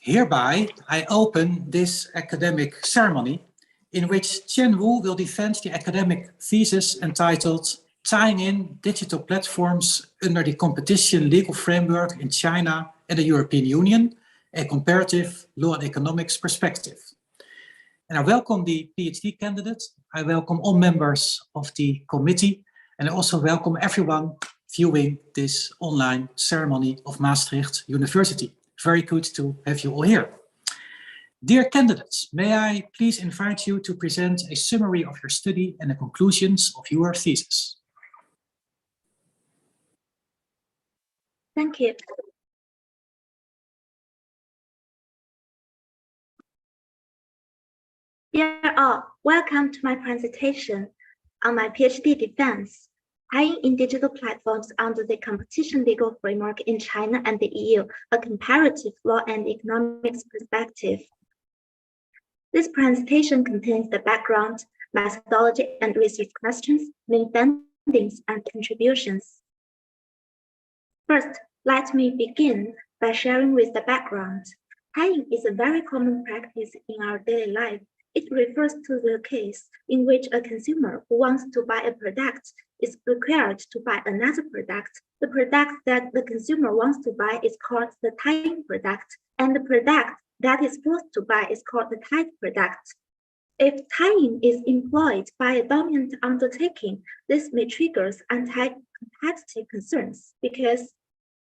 Hereby, I open this academic ceremony in which Qian Wu will defend the academic thesis entitled Tying in Digital Platforms under the Competition Legal Framework in China and the European Union, a Comparative Law and Economics Perspective. And I welcome the PhD candidate, I welcome all members of the committee, and I also welcome everyone viewing this online ceremony of Maastricht University. Very good to have you all here. Dear candidates, may I please invite you to present a summary of your study and the conclusions of your thesis. Thank you. Dear all, welcome to my presentation on my PhD defense, tying in digital platforms under the competition legal framework in China and the EU, a comparative law and economics perspective. This presentation contains the background, methodology, and research questions, main findings, and contributions. First, let me begin by sharing with the background. Tying is a very common practice in our daily life. It refers to the case in which a consumer who wants to buy a product is required to buy another product. The product that the consumer wants to buy is called the tying product, and the product that is forced to buy is called the tied product. If tying is employed by a dominant undertaking, this may trigger anti-competitive concerns because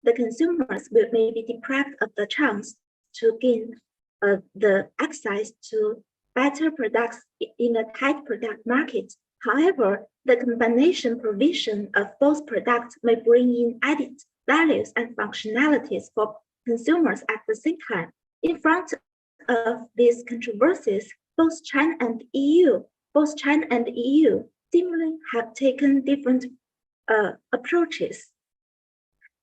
the consumers may be deprived of the chance to gain the access to better products in a tight product market. However, the combination provision of both products may bring in added values and functionalities for consumers at the same time. In front of these controversies, both China and the EU seemingly have taken different approaches.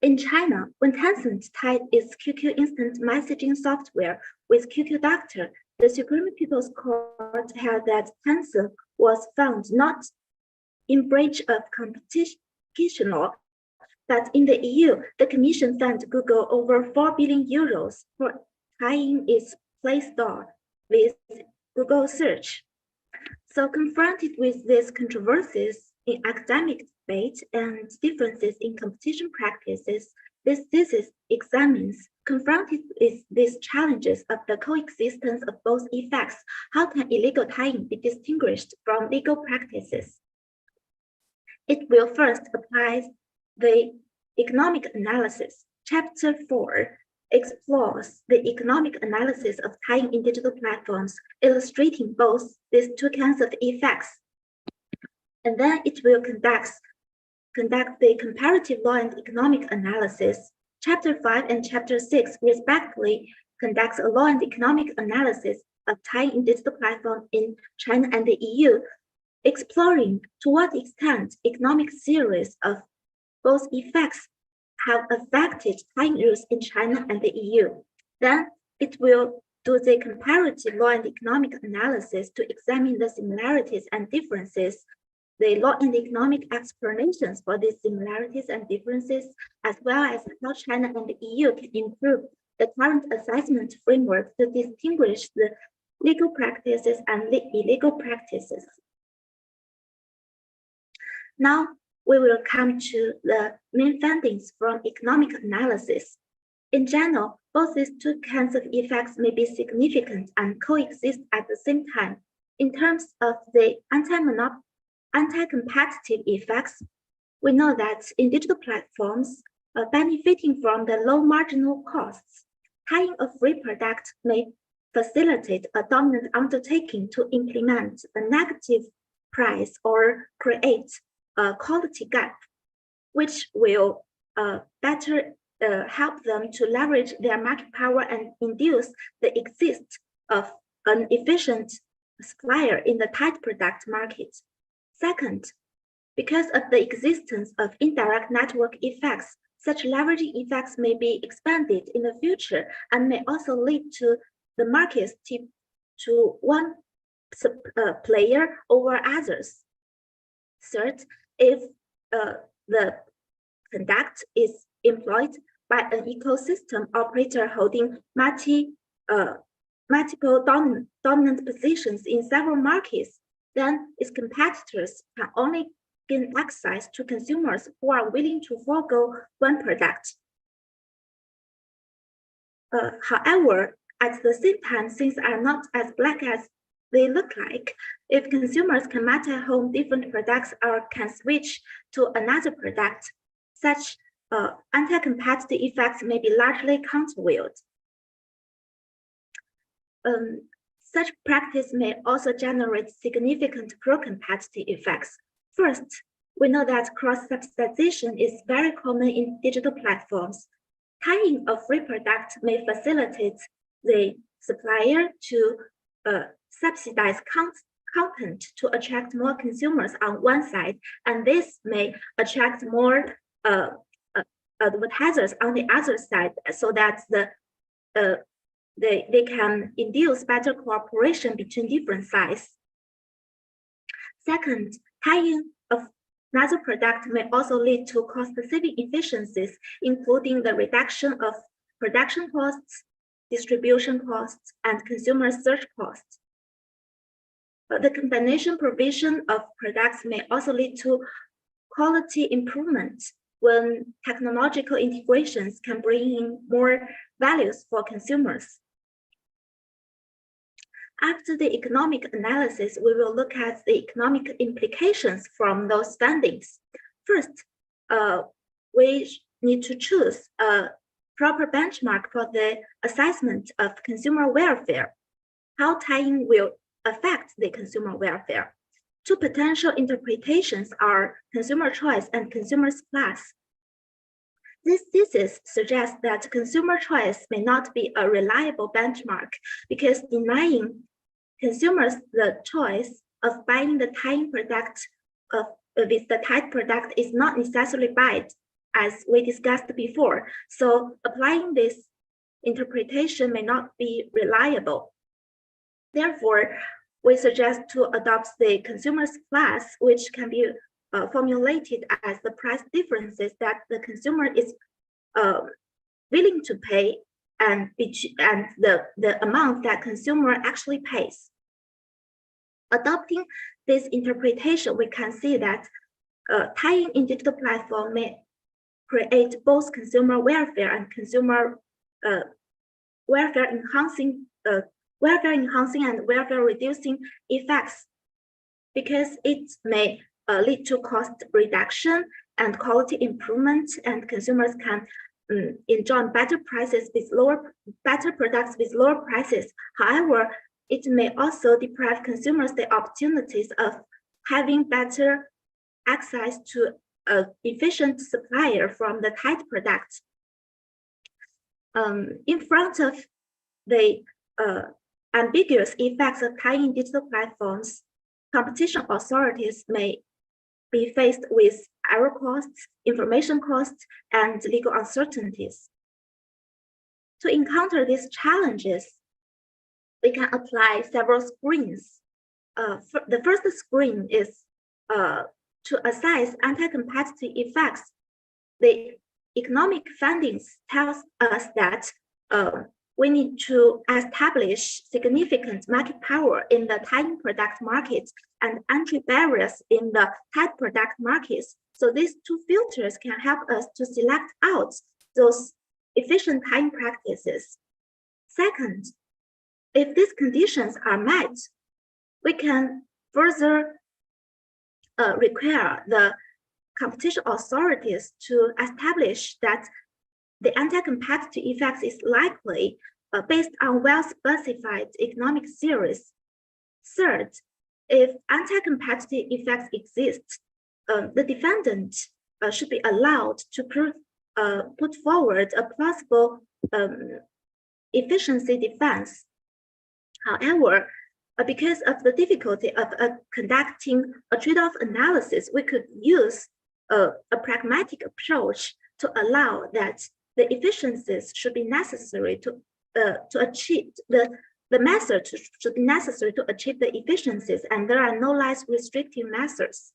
In China, when Tencent tied its QQ instant messaging software with QQ Doctor, the Supreme People's Court held that Tencent was found not in breach of competition law, but in the EU, the Commission fined Google over 4 billion euros for tying its Play Store with Google Search. So confronted with these controversies in academic debate and differences in competition practices, this thesis examines, confronted with these challenges of the coexistence of both effects, how can illegal tying be distinguished from legal practices? It will first apply the economic analysis. Chapter 4 explores the economic analysis of tying in digital platforms, illustrating both these two kinds of effects. And then it will conduct the comparative law and economic analysis. Chapter 5 and Chapter 6 respectively conducts a law and economic analysis of tying in digital platform in China and the EU, exploring to what extent economic theories of both effects have affected tying rules in China and the EU. Then it will do the comparative law and economic analysis to examine the similarities and differences, the law and economic explanations for these similarities and differences, as well as how China and the EU can improve the current assessment framework to distinguish the legal practices and illegal practices. Now, we will come to the main findings from economic analysis. In general, both these two kinds of effects may be significant and coexist at the same time. In terms of the anti-competitive effects, we know that in digital platforms, benefiting from the low marginal costs, tying a free product may facilitate a dominant undertaking to implement a negative price or create a quality gap, which will better help them to leverage their market power and induce the existence of an efficient supplier in the tight product market. Second, because of the existence of indirect network effects, such leveraging effects may be expanded in the future and may also lead to the markets to one player over others. Third, if the conduct is employed by an ecosystem operator holding multi multiple dominant positions in several markets, then its competitors can only gain access to consumers who are willing to forego one product. However, at the same time, things are not as black as they look like. If consumers can match at home different products or can switch to another product, such anti-competitive effects may be largely countervailed. Such practice may also generate significant pro-competitive effects. First, we know that cross-subsidization is very common in digital platforms. Tying a free product may facilitate the supplier to subsidize content to attract more consumers on one side, and this may attract more advertisers on the other side, so that they can induce better cooperation between different sides. Second, tying another product may also lead to cost-saving efficiencies, including the reduction of production costs, distribution costs, and consumer search costs. The combination provision of products may also lead to quality improvement when technological integrations can bring in more values for consumers. After the economic analysis, we will look at the economic implications from those findings. First, we need to choose a proper benchmark for the assessment of consumer welfare. How tying will affect the consumer welfare. Two potential interpretations are consumer choice and consumer class. This thesis suggests that consumer choice may not be a reliable benchmark because denying consumers the choice of buying the tying product with the tied product is not necessarily bad, as we discussed before. So applying this interpretation may not be reliable. Therefore, we suggest to adopt the consumer's class, which can be formulated as the price differences that the consumer is willing to pay and the amount that consumer actually pays. Adopting this interpretation, we can see that tying in digital platform may create both consumer welfare and consumer welfare enhancing and welfare reducing effects, because it may lead to cost reduction and quality improvement, and consumers can enjoy better prices with better products with lower prices. However, it may also deprive consumers the opportunities of having better access to an efficient supplier from the tied product. In front of the ambiguous effects of tying digital platforms, competition authorities may be faced with error costs, information costs, and legal uncertainties. To encounter these challenges, we can apply several screens. The first screen is to assess anti-competitive effects. The economic findings tells us that we need to establish significant market power in the tying product market and entry barriers in the tied product markets. So these two filters can help us to select out those efficient tying practices. Second, if these conditions are met, we can further require the competition authorities to establish that the anti-competitive effects is likely based on well-specified economic theories. Third, if anti-competitive effects exist, the defendant should be allowed to put forward a plausible efficiency defense. However, because of the difficulty of conducting a trade-off analysis, we could use a pragmatic approach to allow that the efficiencies should be necessary to achieve the method should be necessary to achieve the efficiencies, and there are no less restrictive methods.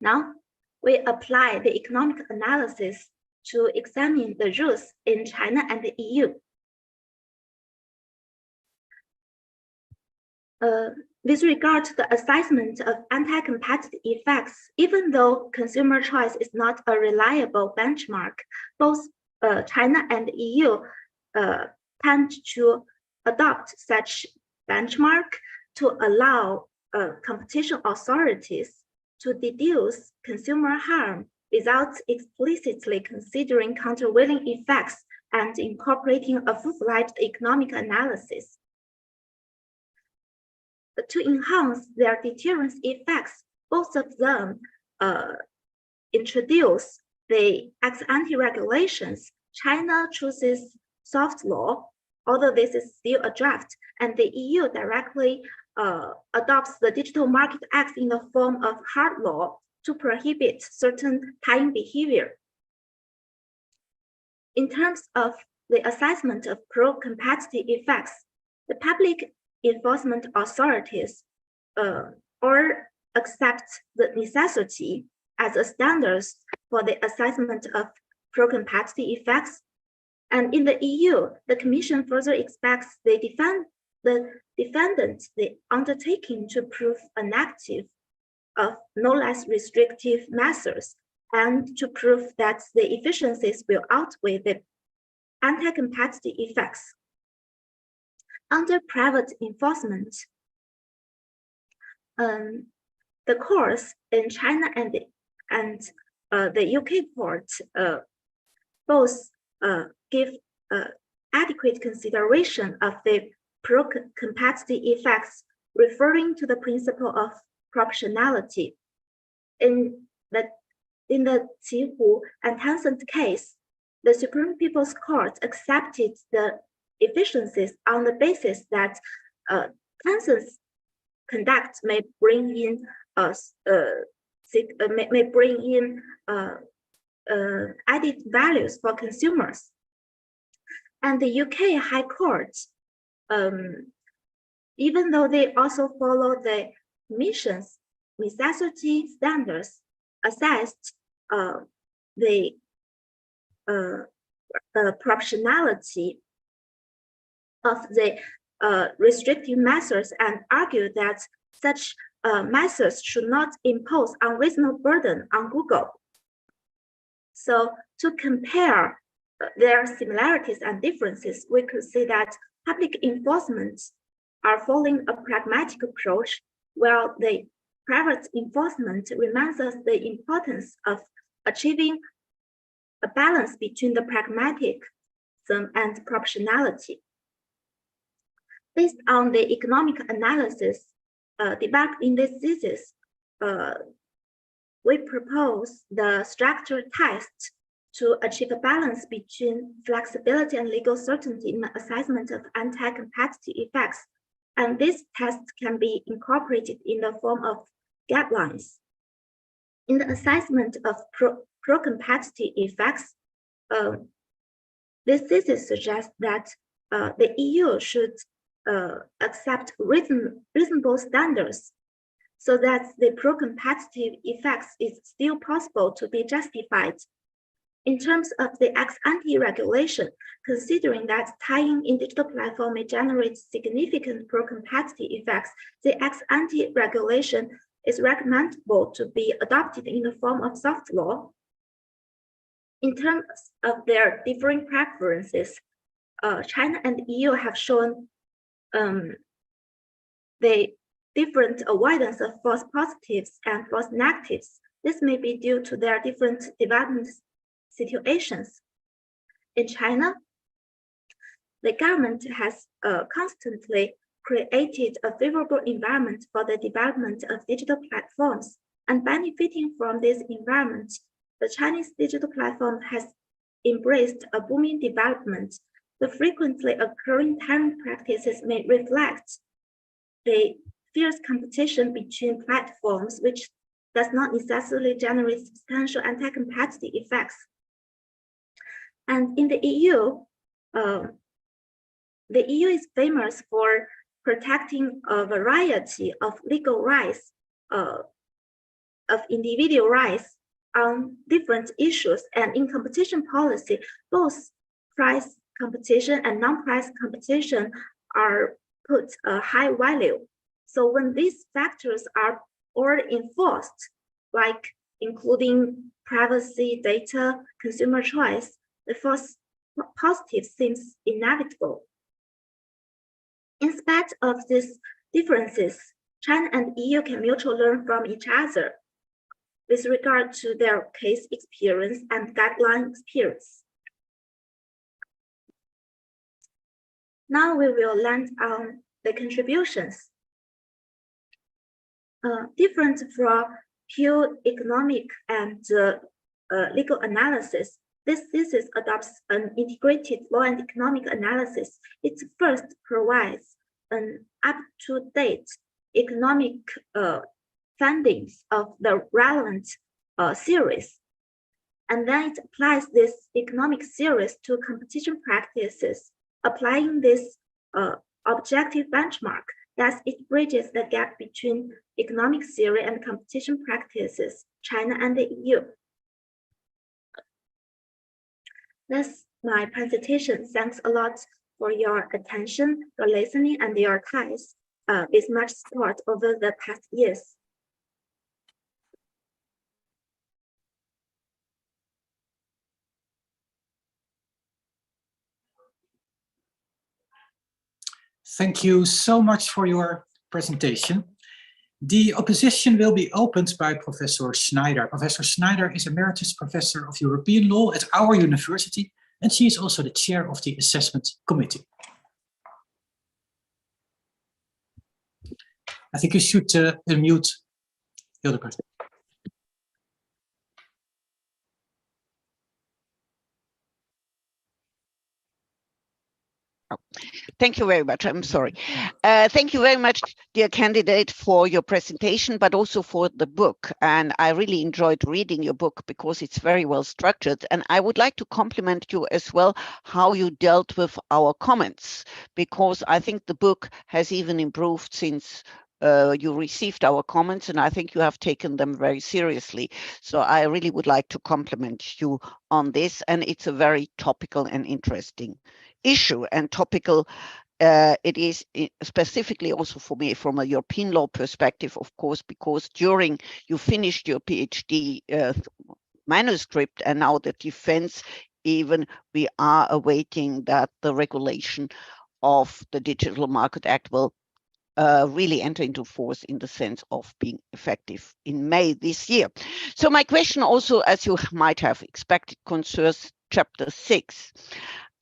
Now, we apply the economic analysis to examine the rules in China and the EU. With regard to the assessment of anti-competitive effects, even though consumer choice is not a reliable benchmark, both China and the EU tend to adopt such benchmark to allow competition authorities to deduce consumer harm without explicitly considering countervailing effects and incorporating a full-fledged economic analysis. To enhance their deterrence effects, both of them introduce the ex-ante regulations. China chooses soft law, although this is still a draft, and the EU directly adopts the Digital Market Act in the form of hard law to prohibit certain tying behavior. In terms of the assessment of pro-competitive effects, the public enforcement authorities or accept the necessity as a standard for the assessment of pro-competitive effects. And in the EU, the Commission further expects the defendant the undertaking to prove a negative of no less restrictive measures and to prove that the efficiencies will outweigh the anti-competitive effects. Under private enforcement, the courts in China and the UK court both give adequate consideration of the pro-competitive effects, referring to the principle of proportionality. In the Qihua and Tencent case, the Supreme People's Court accepted the efficiencies on the basis that Tencent's conduct may bring in added values for consumers. And the UK High Court, even though they also follow the Commission's necessity standards, assessed the proportionality of the restrictive measures and argued that such measures should not impose unreasonable burden on Google. So to compare their similarities and differences, we could say that public enforcement are following a pragmatic approach, while the private enforcement reminds us the importance of achieving a balance between the pragmatism and proportionality. Based on the economic analysis developed in this thesis, we propose the structure test to achieve a balance between flexibility and legal certainty in the assessment of anti-competitive effects. And this test can be incorporated in the form of guidelines. In the assessment of pro-competitive effects, this thesis suggests that the EU should accept reasonable standards so that the pro-competitive effects is still possible to be justified. In terms of the ex-ante regulation, considering that tying in digital platform may generate significant pro-competitive effects, the ex-ante regulation is recommendable to be adopted in the form of soft law. In terms of their differing preferences, China and the EU have shown the different avoidance of false positives and false negatives. This may be due to their different development situations. In China, the government has constantly created a favorable environment for the development of digital platforms, and benefiting from this environment, the Chinese digital platform has embraced a booming development. The frequently occurring tying practices may reflect the fierce competition between platforms, which does not necessarily generate substantial anti-competitive effects. And in the EU, the EU is famous for protecting a variety of legal rights, of individual rights on different issues, and in competition policy, both price competition and non-price competition are put a high value. So when these factors are all enforced, like including privacy, data, consumer choice, the false positive seems inevitable. In spite of these differences, China and EU can mutually learn from each other with regard to their case experience and guideline experience. Now we will land on the contributions. Different from pure economic and legal analysis, this thesis adopts an integrated law and economic analysis. It first provides an up-to-date economic findings of the relevant series, and then it applies this economic series to competition practices, applying this objective benchmark. Thus, it bridges the gap between economic theory and competition practices, China and the EU. That's my presentation. Thanks a lot for your attention, your listening, and your time with much support over the past years. Thank you so much for your presentation. The opposition will be opened by Professor Schneider. Professor Schneider is Emeritus Professor of European Law at our university, and she is also the chair of the assessment committee. I think you should unmute Hildegard. Thank you very much. I'm sorry. Thank you very much, dear candidate, for your presentation, but also for the book. And I really enjoyed reading your book because it's very well structured. And I would like to compliment you as well, how you dealt with our comments, because I think the book has even improved since you received our comments, and I think you have taken them very seriously. So I really would like to compliment you on this. And it's a very topical and interesting issue, and topical it is specifically also for me from a European law perspective, of course, because during you finished your PhD manuscript and now the defense, even we are awaiting that the regulation of the Digital Market Act will really enter into force in the sense of being effective in May this year. So my question also, as you might have expected, concerns Chapter 6.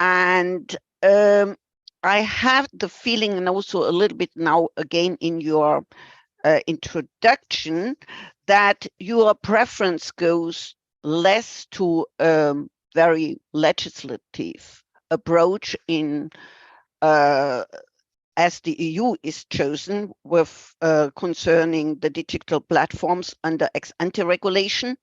And I have the feeling, and also a little bit now again in your introduction, that your preference goes less to a very legislative approach in as the EU is chosen with concerning the digital platforms under ex-ante regulation,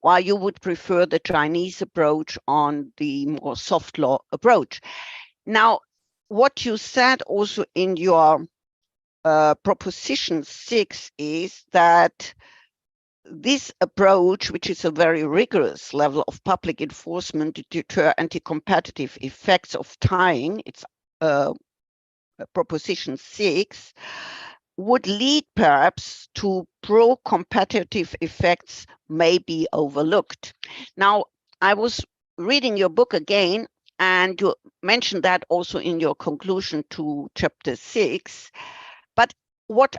while you would prefer the Chinese approach on the more soft law approach. Now, what you said also in your proposition 6 is that this approach, which is a very rigorous level of public enforcement to deter anti-competitive effects of tying, it's proposition 6, would lead perhaps to pro-competitive effects may be overlooked. Now, I was reading your book again, and you mentioned that also in your conclusion to Chapter 6. But what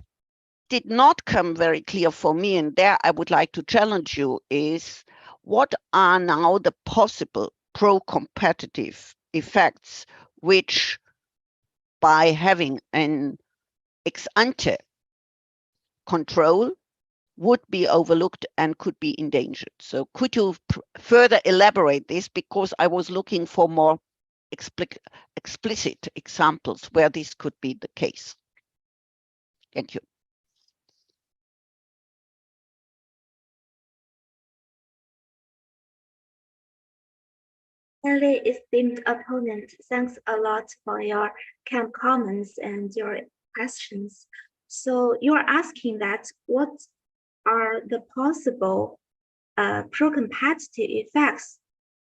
did not come very clear for me, and there I would like to challenge you, is what are now the possible pro-competitive effects which, by having an ex-ante control, would be overlooked and could be endangered. So could you further elaborate this, because I was looking for more explicit examples where this could be the case. Thank you. Highly esteemed opponent, thanks a lot for your kind comments and your questions. So you are asking that what are the possible pro-competitive effects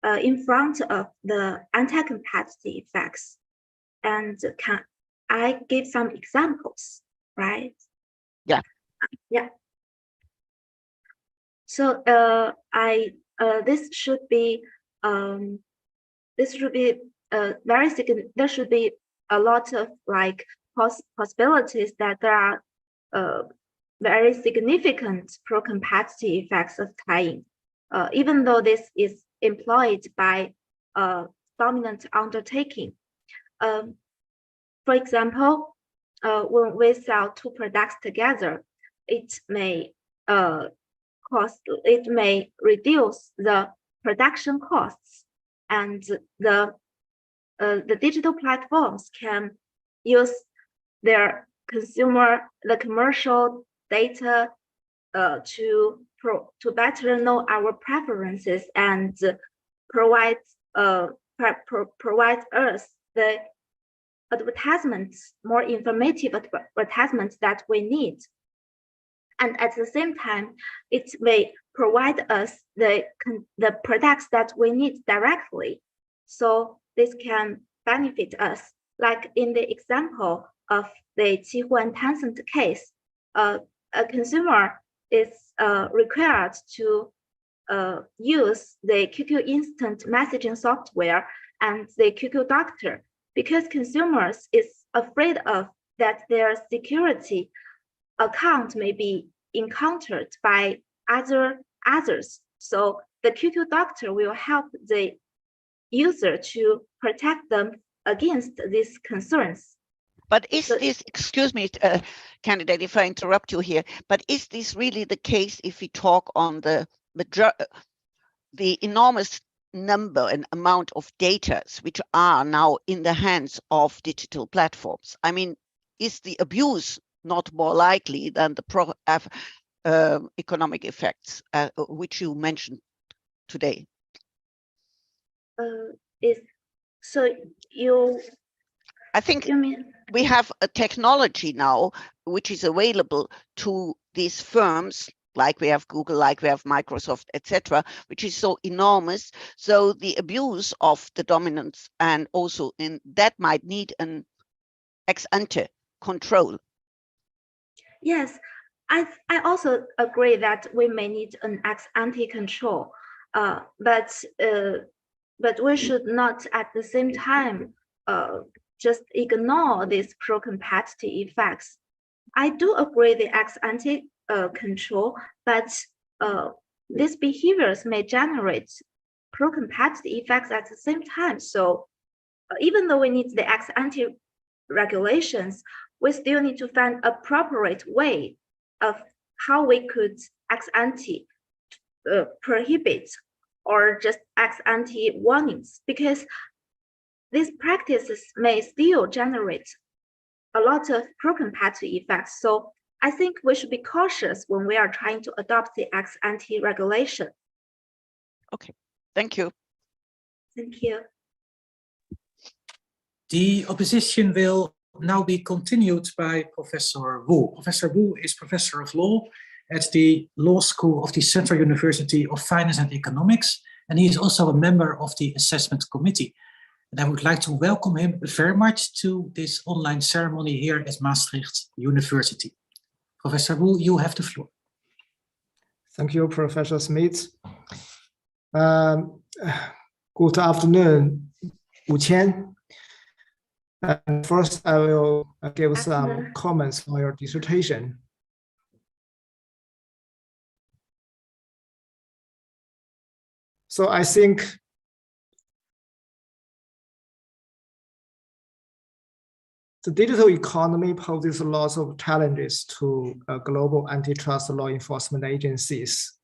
in front of the anti-competitive effects. And can I give some examples, right? Yeah. Yeah. So this should be very significant. There should be a lot of like possibilities that there are very significant pro-competitive effects of tying, even though this is employed by dominant undertaking. For example, when we sell two products together, it may reduce the production costs, and the digital platforms can use their commercial data to better know our preferences and provide us the advertisements, more informative advertisements that we need. And at the same time, it may provide us the products that we need directly. So this can benefit us. Like in the example of the Qihua and Tencent case, a consumer is required to use the QQ instant messaging software and the QQ Doctor, because consumers is afraid of that their security account may be encountered by others. So the QQ Doctor will help the user to protect them against these concerns. But is this, excuse me, candidate, if I interrupt you here, but is this really the case if we talk on the enormous number and amount of data which are now in the hands of digital platforms? I mean, is the abuse not more likely than the economic effects which you mentioned today? I think we have a technology now which is available to these firms, like we have Google, like we have Microsoft, etc., which is so enormous. So the abuse of the dominance, and also in that might need an ex ante control. Yes, I also agree that we may need an ex ante control, but we should not at the same time just ignore these pro-competitive effects. I do agree the ex ante control, but these behaviors may generate pro-competitive effects at the same time. So even though we need the ex ante regulations, we still need to find an appropriate way of how we could ex ante prohibit or just ex ante warnings, because these practices may still generate a lot of pro-competitive effects. So I think we should be cautious when we are trying to adopt the ex ante regulation. Okay, thank you. Thank you. The opposition will now be continued by Professor Wu. Professor Wu is Professor of Law at the Law School of the Central University of Finance and Economics, and he is also a member of the Assessment Committee. And I would like to welcome him very much to this online ceremony here at Maastricht University. Professor Wu, you have the floor. Thank you, Professor Smith. Good afternoon, Wu Qian. First, I will give some comments on your dissertation. So I think the digital economy poses lots of challenges to global antitrust law enforcement agencies.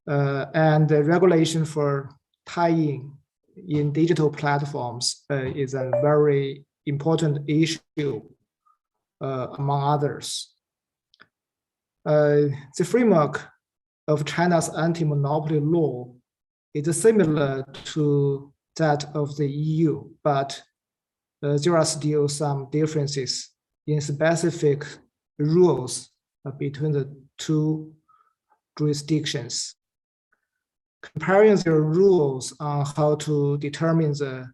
And the regulation for tying in digital platforms is a very important issue among others. The framework of China's anti-monopoly law is similar to that of the EU, but there are still some differences in specific rules between the two jurisdictions. comparing their rules on how to determine the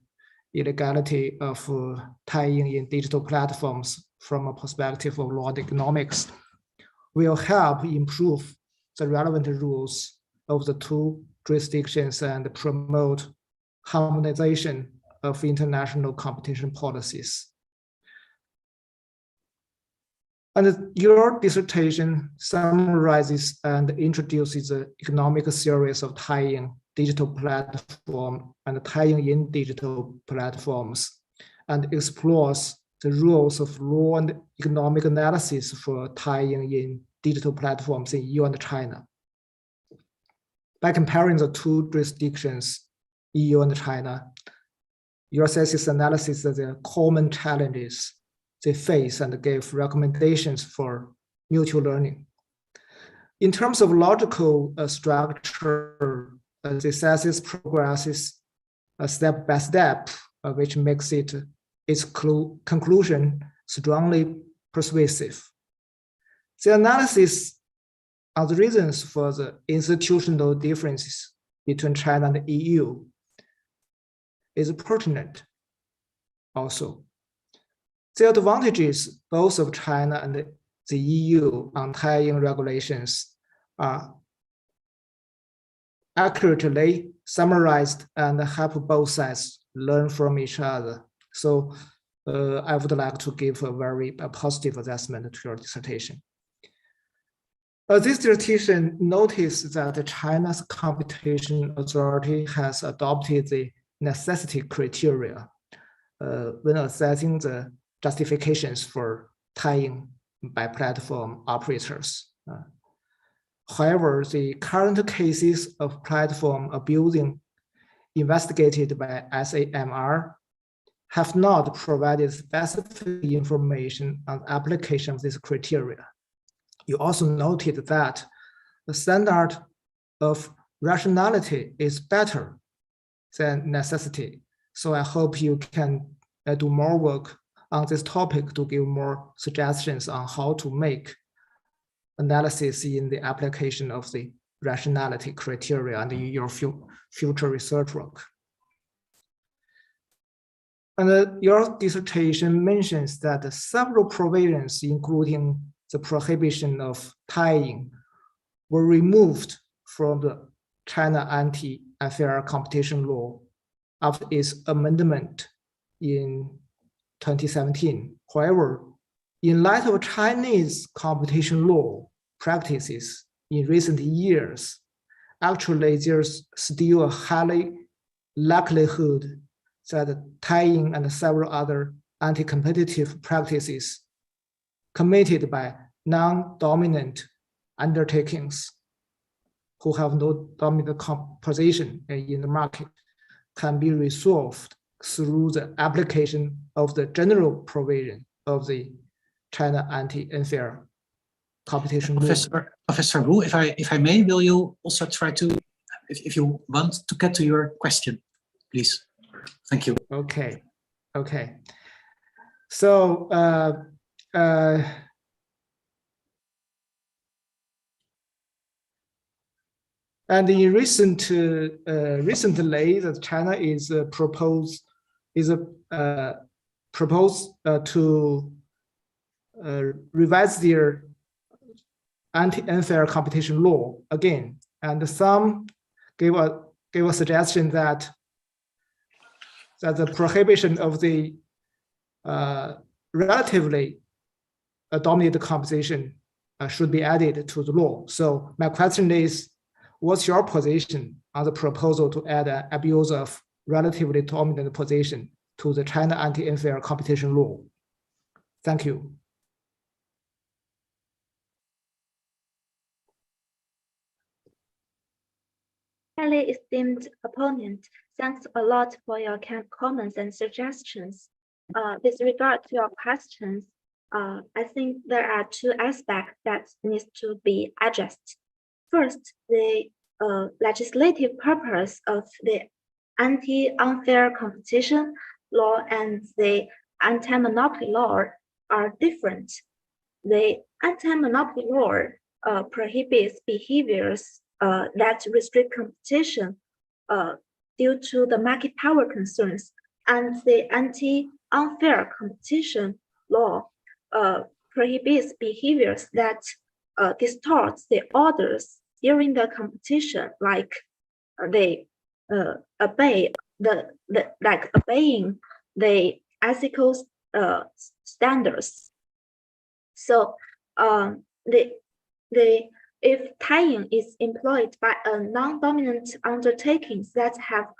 illegality of tying in digital platforms from a perspective of law and economics will help improve the relevant rules of the two jurisdictions and promote harmonization of international competition policies. And your dissertation summarizes and introduces the economic theories of tying digital platform and tying in digital platforms, and explores the rules of law and economic analysis for tying in digital platforms in EU and China. By comparing the two jurisdictions, EU and China, your thesis analysis of the common challenges they face and gave recommendations for mutual learning. In terms of logical structure, the thesis progresses step by step, which makes its conclusion strongly persuasive. The analysis of the reasons for the institutional differences between China and the EU is pertinent also. The advantages both of China and the EU on tying regulations are accurately summarized and help both sides learn from each other. So I would like to give a very positive assessment to your dissertation. This dissertation noticed that China's competition authority has adopted the necessity criteria when assessing the justifications for tying by platform operators. However, the current cases of platform abusing investigated by SAMR have not provided specific information on the application of this criteria. You also noted that the standard of rationality is better than necessity. So I hope you can do more work on this topic to give more suggestions on how to make analysis in the application of the rationality criteria and your future research work. And your dissertation mentions that several provisions, including the prohibition of tying, were removed from the China anti-unfair competition law after its amendment in 2017. However, in light of Chinese competition law practices in recent years, actually there's still a high likelihood that tying and several other anti-competitive practices committed by non-dominant undertakings who have no dominant position in the market can be resolved through the application of the general provision of the China anti-unfair competition law. Professor Wu, if I may, will you also try to, if you want to get to your question, please. Thank you. Okay. So and in recently, that China is proposed to revise their anti-unfair competition law again, and some gave a suggestion that the prohibition of the relatively dominant competition should be added to the law. So my question is, what's your position on the proposal to add an abuse of relatively dominant position to the China anti-unfair competition law? Thank you. Highly esteemed opponent, thanks a lot for your comments and suggestions. With regard to your questions, I think there are two aspects that needs to be addressed. First, the legislative purpose of the anti-unfair competition law and the anti-monopoly law are different. The anti-monopoly law prohibits behaviors that restrict competition due to the market power concerns, and the anti-unfair competition law prohibits behaviors that distorts the orders during the competition, like they obeying the ethical standards. So if tying is employed by a non-dominant undertakings that have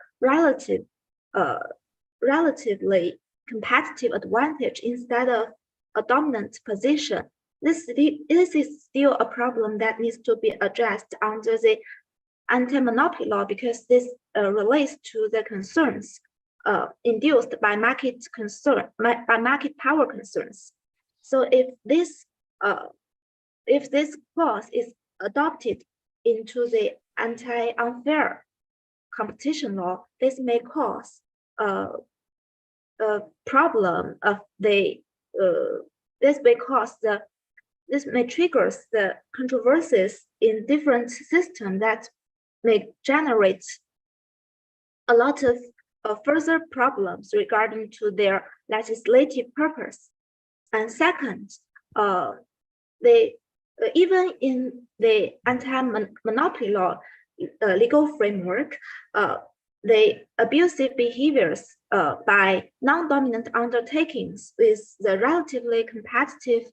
relatively competitive advantage instead of a dominant position, this is still a problem that needs to be addressed under the anti-monopoly law, because this relates to the concerns induced by market power concerns. So if this clause is adopted into the anti-unfair competition law, this may cause a problem of the this may trigger the controversies in different systems that may generate a lot of further problems regarding to their legislative purpose. And second, even in the anti-monopoly law legal framework, the abusive behaviors by non-dominant undertakings with the relatively competitive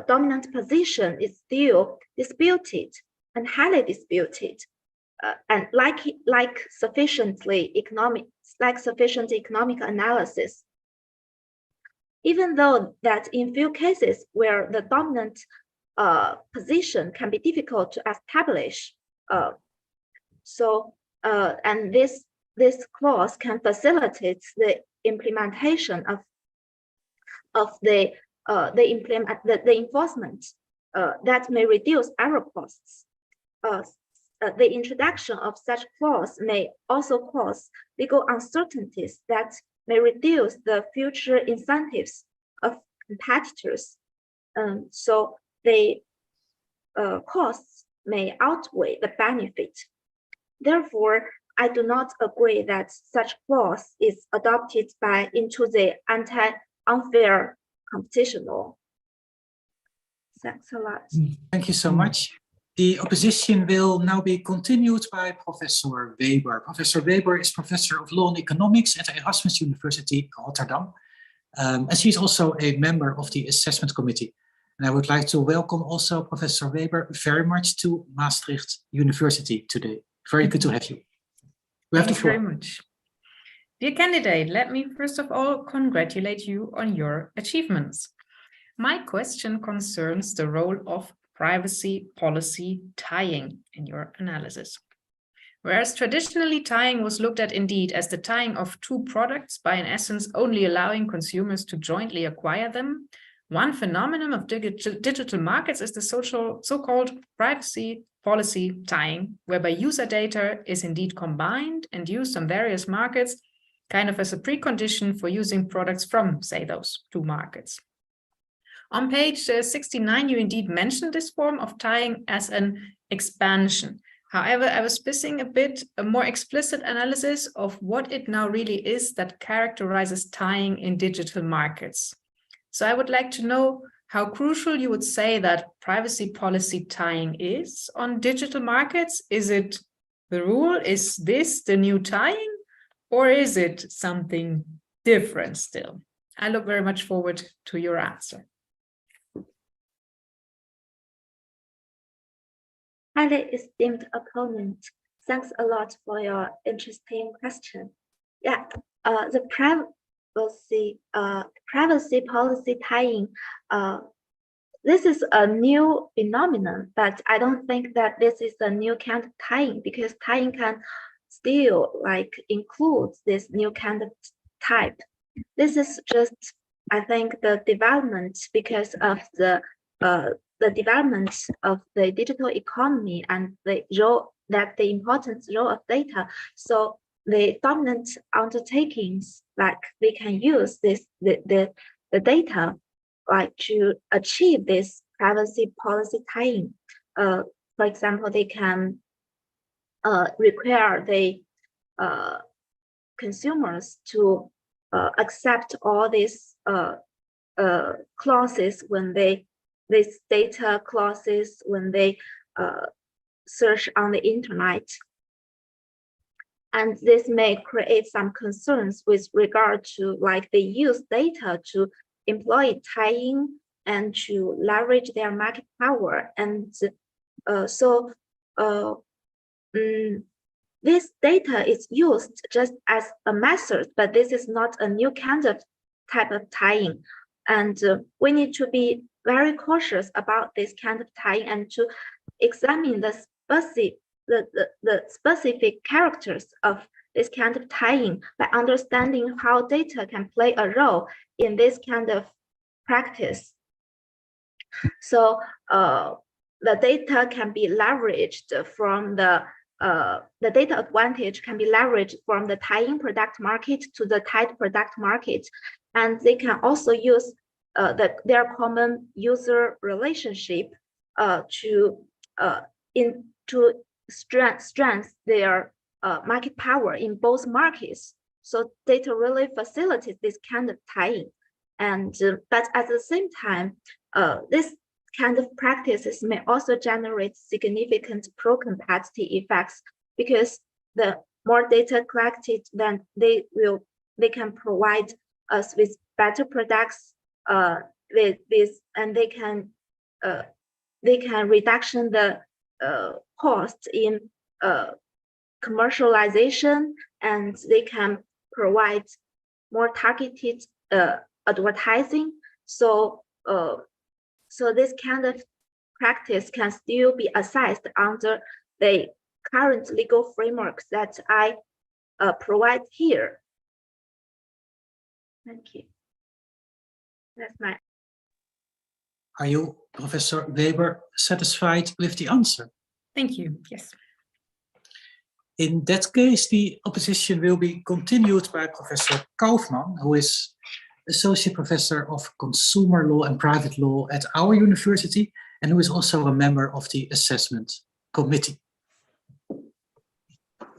dominant position is still disputed and highly disputed, and like sufficient economic analysis. Even though that in few cases where the dominant position can be difficult to establish, and this clause can facilitate the implementation of the enforcement that may reduce error costs. The introduction of such clause may also cause legal uncertainties that may reduce the future incentives of competitors. So the costs may outweigh the benefit. Therefore, I do not agree that such clause is adopted into the anti-unfair competition law. Thanks a lot. Thank you so much. The opposition will now be continued by Professor Weber. Professor Weber is Professor of Law and Economics at the Erasmus University Rotterdam. And she's also a member of the Assessment Committee. And I would like to welcome also Professor Weber very much to Maastricht University today. Very good to have you. You have the floor. Thank you very much. Dear candidate, let me first of all congratulate you on your achievements. My question concerns the role of privacy policy tying in your analysis. Whereas traditionally tying was looked at indeed as the tying of two products by in essence only allowing consumers to jointly acquire them, one phenomenon of digital markets is the so-called privacy policy tying, whereby user data is indeed combined and used on various markets, kind of as a precondition for using products from, say, those two markets. On page 69, you indeed mentioned this form of tying as an expansion. However, I was missing a more explicit analysis of what it now really is that characterizes tying in digital markets. So I would like to know how crucial you would say that privacy policy tying is on digital markets. Is it the rule? Is this the new tying? Or is it something different still? I look very much forward to your answer. Highly esteemed opponent, thanks a lot for your interesting question. Yeah, the privacy policy tying, this is a new phenomenon, but I don't think that this is a new kind of tying, because tying can still include this new kind of type. This is just, I think, the development because of the development of the digital economy and the important role of data. So the dominant undertakings, they can use the data to achieve this privacy policy tying. for example, they can require the consumers to accept all these clauses when these data clauses when they search on the internet. And this may create some concerns with regard to, like, they use data to employ tying and to leverage their market power. And this data is used just as a method, but this is not a new kind of type of tying. And we need to be very cautious about this kind of tying and to examine the specific characters of this kind of tying by understanding how data can play a role in this kind of practice. So the data can be leveraged from the data advantage can be leveraged from the tying product market to the tied product market, and they can also use their common user relationship to strengthen their market power in both markets. So data really facilitates this kind of tying, and but at the same time, this kind of practices may also generate significant pro-competitive effects, because the more data collected, then they can provide us with better products, and they can reduction the cost in commercialization, and they can provide more targeted advertising. So this kind of practice can still be assessed under the current legal frameworks that I provide here. Thank you. That's my. Are you, Professor Weber, satisfied with the answer? Thank you. Yes. In that case, the opposition will be continued by Professor Kaufmann, who is Associate Professor of Consumer Law and Private Law at our university, and who is also a member of the Assessment Committee.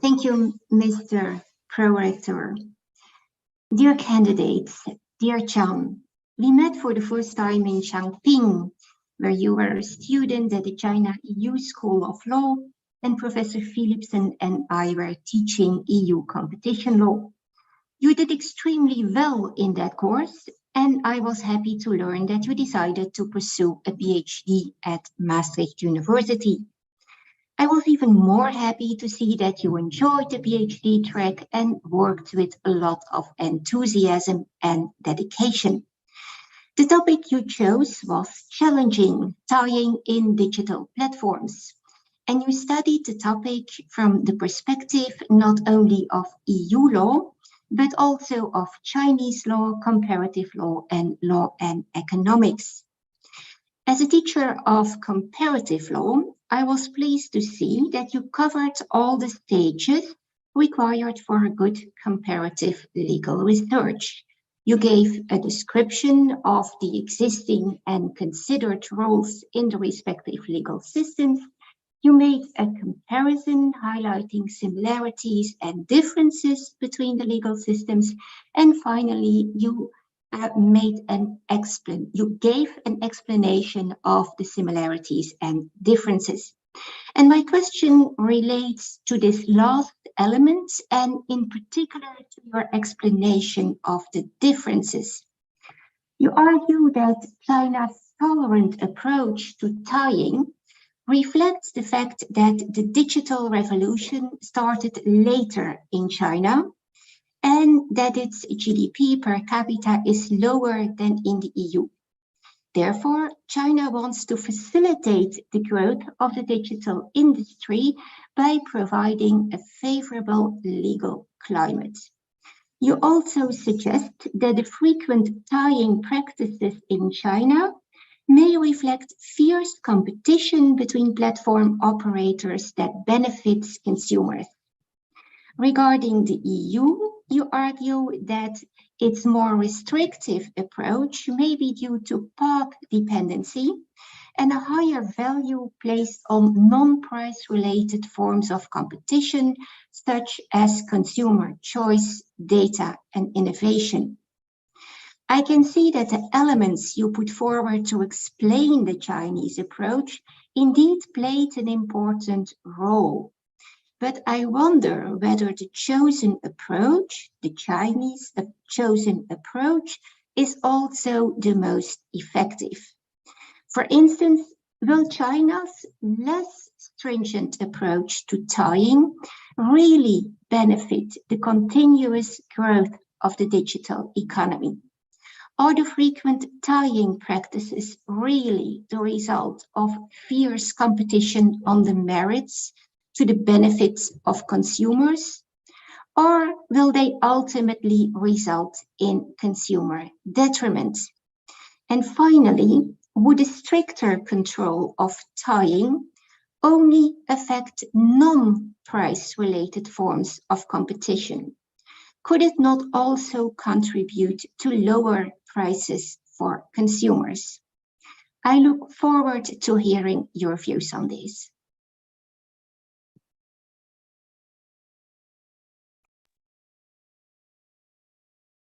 Thank you, Mr. Pro-Rector. Dear candidates, dear John, we met for the first time in Changping, where you were a student at the China EU School of Law, and Professor Philipsen and I were teaching EU competition law. You did extremely well in that course, and I was happy to learn that you decided to pursue a PhD at Maastricht University. I was even more happy to see that you enjoyed the PhD track and worked with a lot of enthusiasm and dedication. The topic you chose was challenging tying in digital platforms, and you studied the topic from the perspective not only of EU law, but also of Chinese law, comparative law, and law and economics. As a teacher of comparative law, I was pleased to see that you covered all the stages required for a good comparative legal research. You gave a description of the existing and considered rules in the respective legal systems. You made a comparison highlighting similarities and differences between the legal systems. And finally, you gave an explanation of the similarities and differences. And my question relates to this last element, and in particular to your explanation of the differences. You argue that China's tolerant approach to tying reflects the fact that the digital revolution started later in China and that its GDP per capita is lower than in the EU. Therefore, China wants to facilitate the growth of the digital industry by providing a favorable legal climate. You also suggest that the frequent tying practices in China may reflect fierce competition between platform operators that benefits consumers. Regarding the EU, you argue that its more restrictive approach may be due to path dependency and a higher value placed on non-price related forms of competition, such as consumer choice, data, and innovation. I can see that the elements you put forward to explain the Chinese approach indeed played an important role. But I wonder whether the chosen approach, the Chinese chosen approach, is also the most effective. For instance, will China's less stringent approach to tying really benefit the continuous growth of the digital economy? Are the frequent tying practices really the result of fierce competition on the merits to the benefits of consumers? Or will they ultimately result in consumer detriment? And finally, would a stricter control of tying only affect non-price related forms of competition? Could it not also contribute to lower prices for consumers? I look forward to hearing your views on this.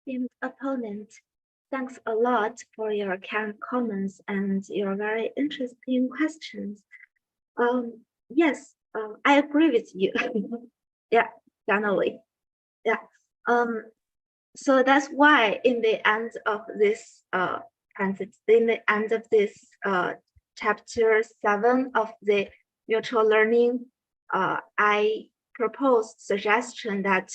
Esteemed opponent, thanks a lot for your kind comments and your very interesting questions. Yes, I agree with you. Yeah, generally. Yeah. So that's why in the end of this chapter 7 of the mutual learning, I proposed suggestion that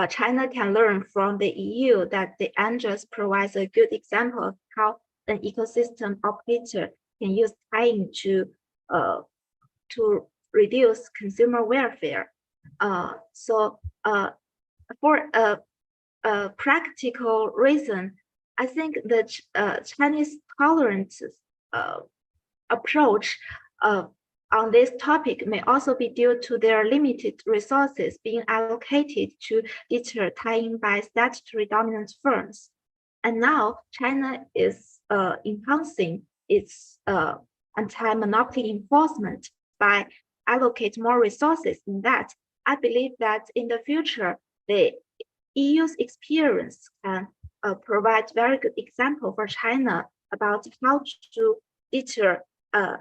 China can learn from the EU that the ANJUS provides a good example of how an ecosystem operator can use tying to reduce consumer welfare. So for a practical reason, I think that Chinese tolerance approach on this topic may also be due to their limited resources being allocated to deter tying by statutory dominant firms. And now China is enhancing its anti-monopoly enforcement by allocate more resources in that. I believe that in the future, the EU's experience can provide very good example for China about how to deter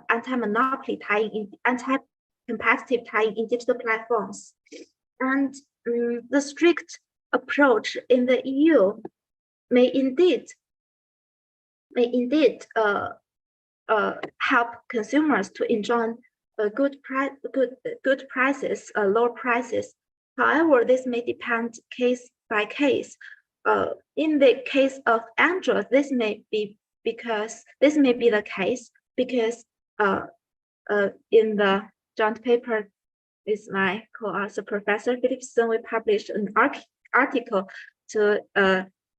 anti-monopoly tying in anti-competitive tying in digital platforms. And the strict approach in the EU may indeed help consumers to enjoy good prices, lower prices. However, this may depend case by case. In the case of Android, this may be the case because in the joint paper with my co-author, Professor Philipson, we published an article to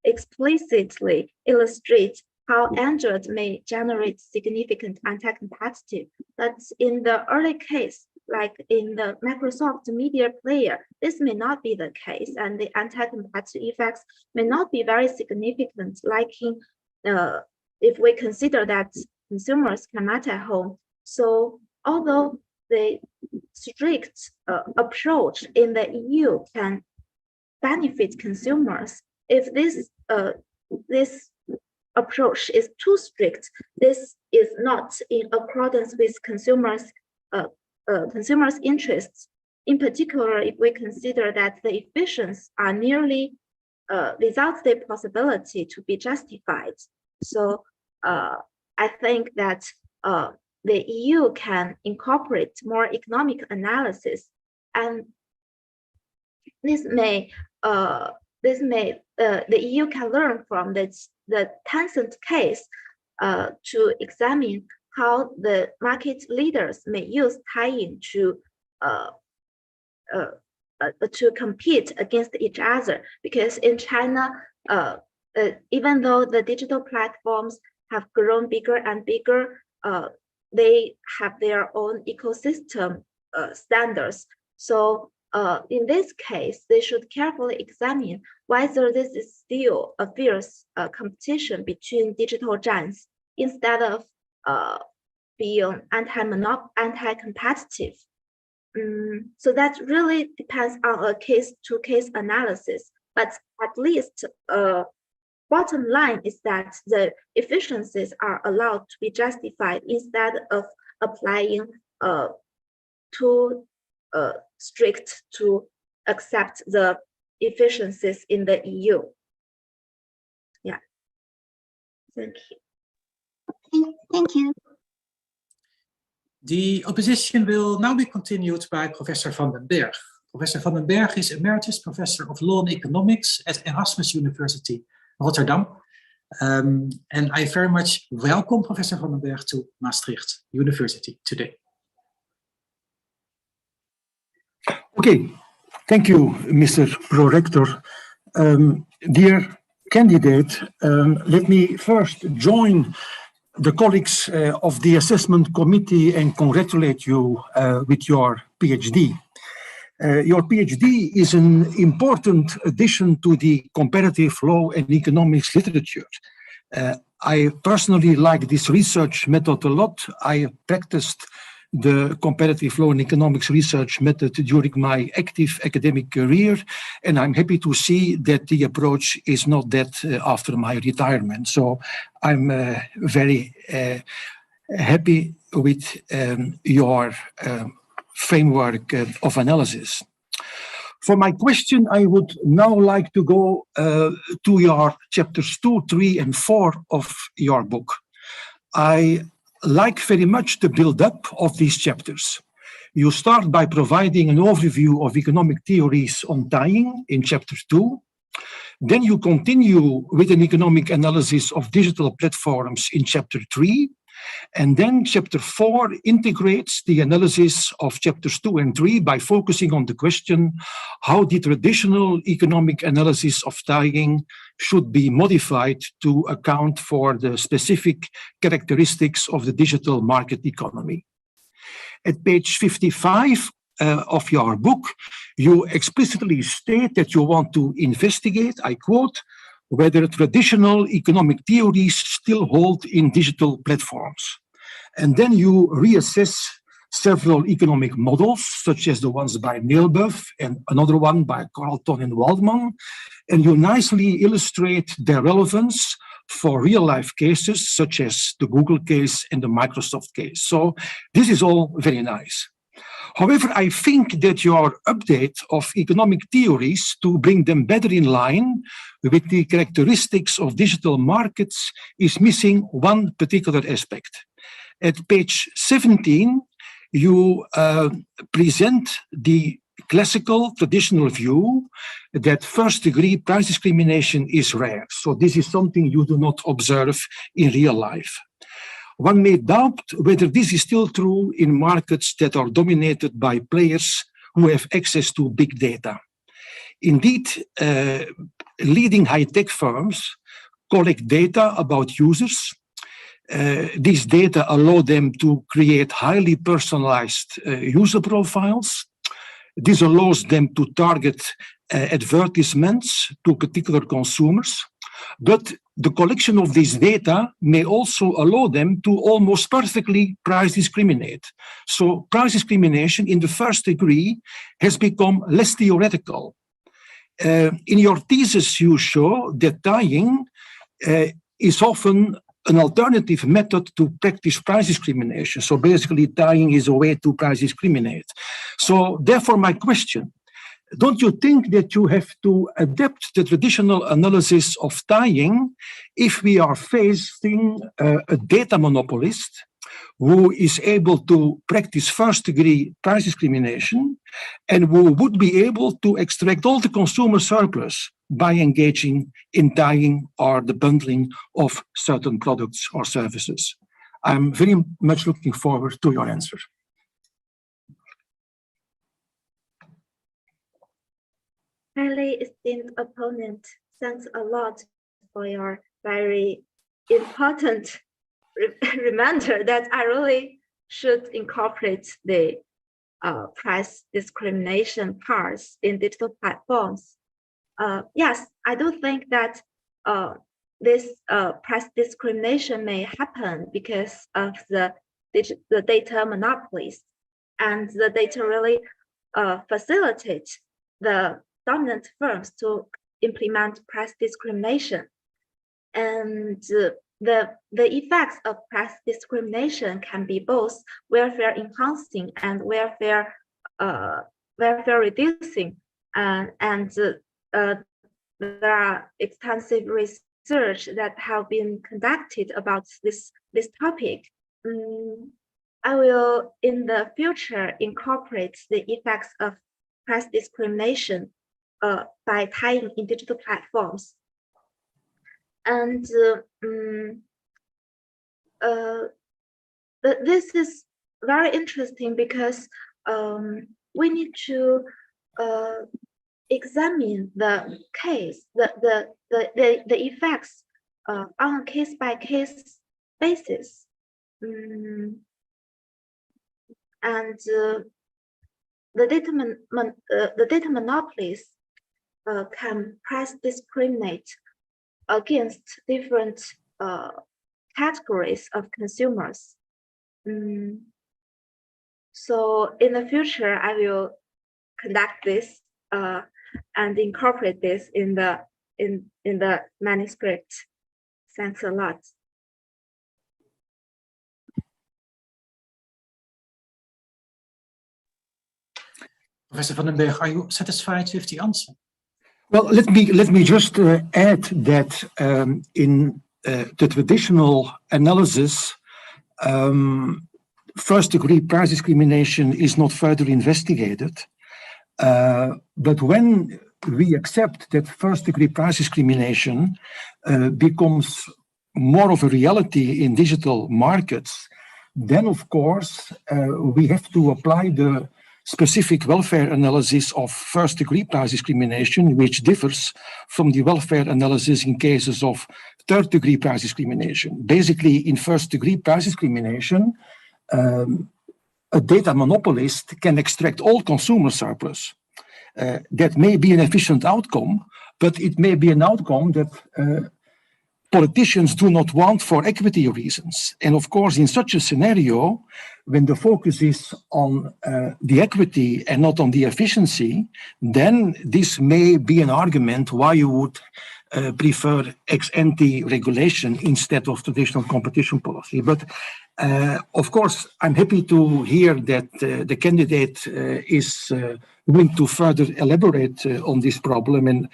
explicitly illustrate how Android may generate significant anti-competitive. But in the early case, like in the Microsoft Media Player, this may not be the case, and the anti-competitive effects may not be very significant, like in, if we consider that consumers cannot at home. So although the strict approach in the EU can benefit consumers, if this approach is too strict, this is not in accordance with consumers' interests. In particular, if we consider that the efficiencies are nearly without the possibility to be justified. So I think that the EU can incorporate more economic analysis, and the EU can learn from the Tencent case to examine how the market leaders may use tying to compete against each other. Because in China, even though the digital platforms have grown bigger and bigger, they have their own ecosystem standards. So in this case, they should carefully examine whether this is still a fierce competition between digital giants instead of being anti-competitive. So that really depends on a case-to-case analysis. But at least bottom line is that the efficiencies are allowed to be justified instead of applying too strict to accept the efficiencies in the EU. Yeah. Thank you. Thank you. The opposition will now be continued by Professor van den Berg. Professor van den Berg is Emeritus Professor of Law and Economics at Erasmus University, Rotterdam. And I very much welcome Professor van den Berg to Maastricht University today. Okay, thank you, Mr. Prorector. Dear candidate, let me first join the colleagues of the assessment committee and congratulate you with your PhD. Your PhD is an important addition to the comparative law and economics literature. I personally like this research method a lot. I practiced the comparative law and economics research method during my active academic career, and I'm happy to see that the approach is not that after my retirement. So I'm very happy with your framework of analysis. For my question, I would now like to go to your chapters 2, 3, and 4 of your book. I like very much the build-up of these chapters. You start by providing an overview of economic theories on tying in chapter 2. Then you continue with an economic analysis of digital platforms in chapter 3. And then chapter 4 integrates the analysis of chapters 2 and 3 by focusing on the question, how the traditional economic analysis of tying should be modified to account for the specific characteristics of the digital market economy. At page 55 of your book, you explicitly state that you want to investigate, I quote, whether traditional economic theories still hold in digital platforms. And then you reassess several economic models, such as the ones by Neilbuff and another one by Carlton and Waldman, and you nicely illustrate their relevance for real-life cases, such as the Google case and the Microsoft case. So this is all very nice. However, I think that your update of economic theories to bring them better in line with the characteristics of digital markets is missing one particular aspect. At page 17, you present the classical traditional view that first-degree price discrimination is rare. So this is something you do not observe in real life. One may doubt whether this is still true in markets that are dominated by players who have access to big data. Indeed, leading high-tech firms collect data about users. These data allow them to create highly personalized user profiles. This allows them to target advertisements to particular consumers. But the collection of this data may also allow them to almost perfectly price discriminate. So price discrimination in the first degree has become less theoretical. In your thesis, you show that tying is often an alternative method to practice price discrimination. So basically, tying is a way to price discriminate. So therefore, my question, don't you think that you have to adapt the traditional analysis of tying if we are facing a data monopolist who is able to practice first-degree price discrimination and who would be able to extract all the consumer surplus by engaging in tying or the bundling of certain products or services? I'm very much looking forward to your answer. Highly esteemed opponent, thanks a lot for your very important reminder that I really should incorporate the price discrimination parts in digital platforms. Yes, I do think that this price discrimination may happen because of the the data monopolies, and the data really facilitate the dominant firms to implement price discrimination. And the effects of price discrimination can be both welfare enhancing and welfare reducing. And there are extensive research that have been conducted about this topic. I will in the future incorporate the effects of price discrimination by tying in digital platforms. And this is very interesting because we need to examine the case, the effects on a case-by-case basis. And the data monopolies can price discriminate against different categories of consumers. So in the future, I will conduct this and incorporate this in the manuscript. Thanks a lot. Professor Van den Berg, are you satisfied with the answer? Well, let me just add that in the traditional analysis, first-degree price discrimination is not further investigated. But when we accept that first-degree price discrimination becomes more of a reality in digital markets, then of course we have to apply the specific welfare analysis of first-degree price discrimination, which differs from the welfare analysis in cases of third-degree price discrimination. Basically, in first-degree price discrimination, a data monopolist can extract all consumer surplus. That may be an efficient outcome, but it may be an outcome that politicians do not want for equity reasons. And of course, in such a scenario, when the focus is on the equity and not on the efficiency, then this may be an argument why you would prefer ex-ante regulation instead of traditional competition policy. But of course, I'm happy to hear that the candidate is willing to further elaborate on this problem. And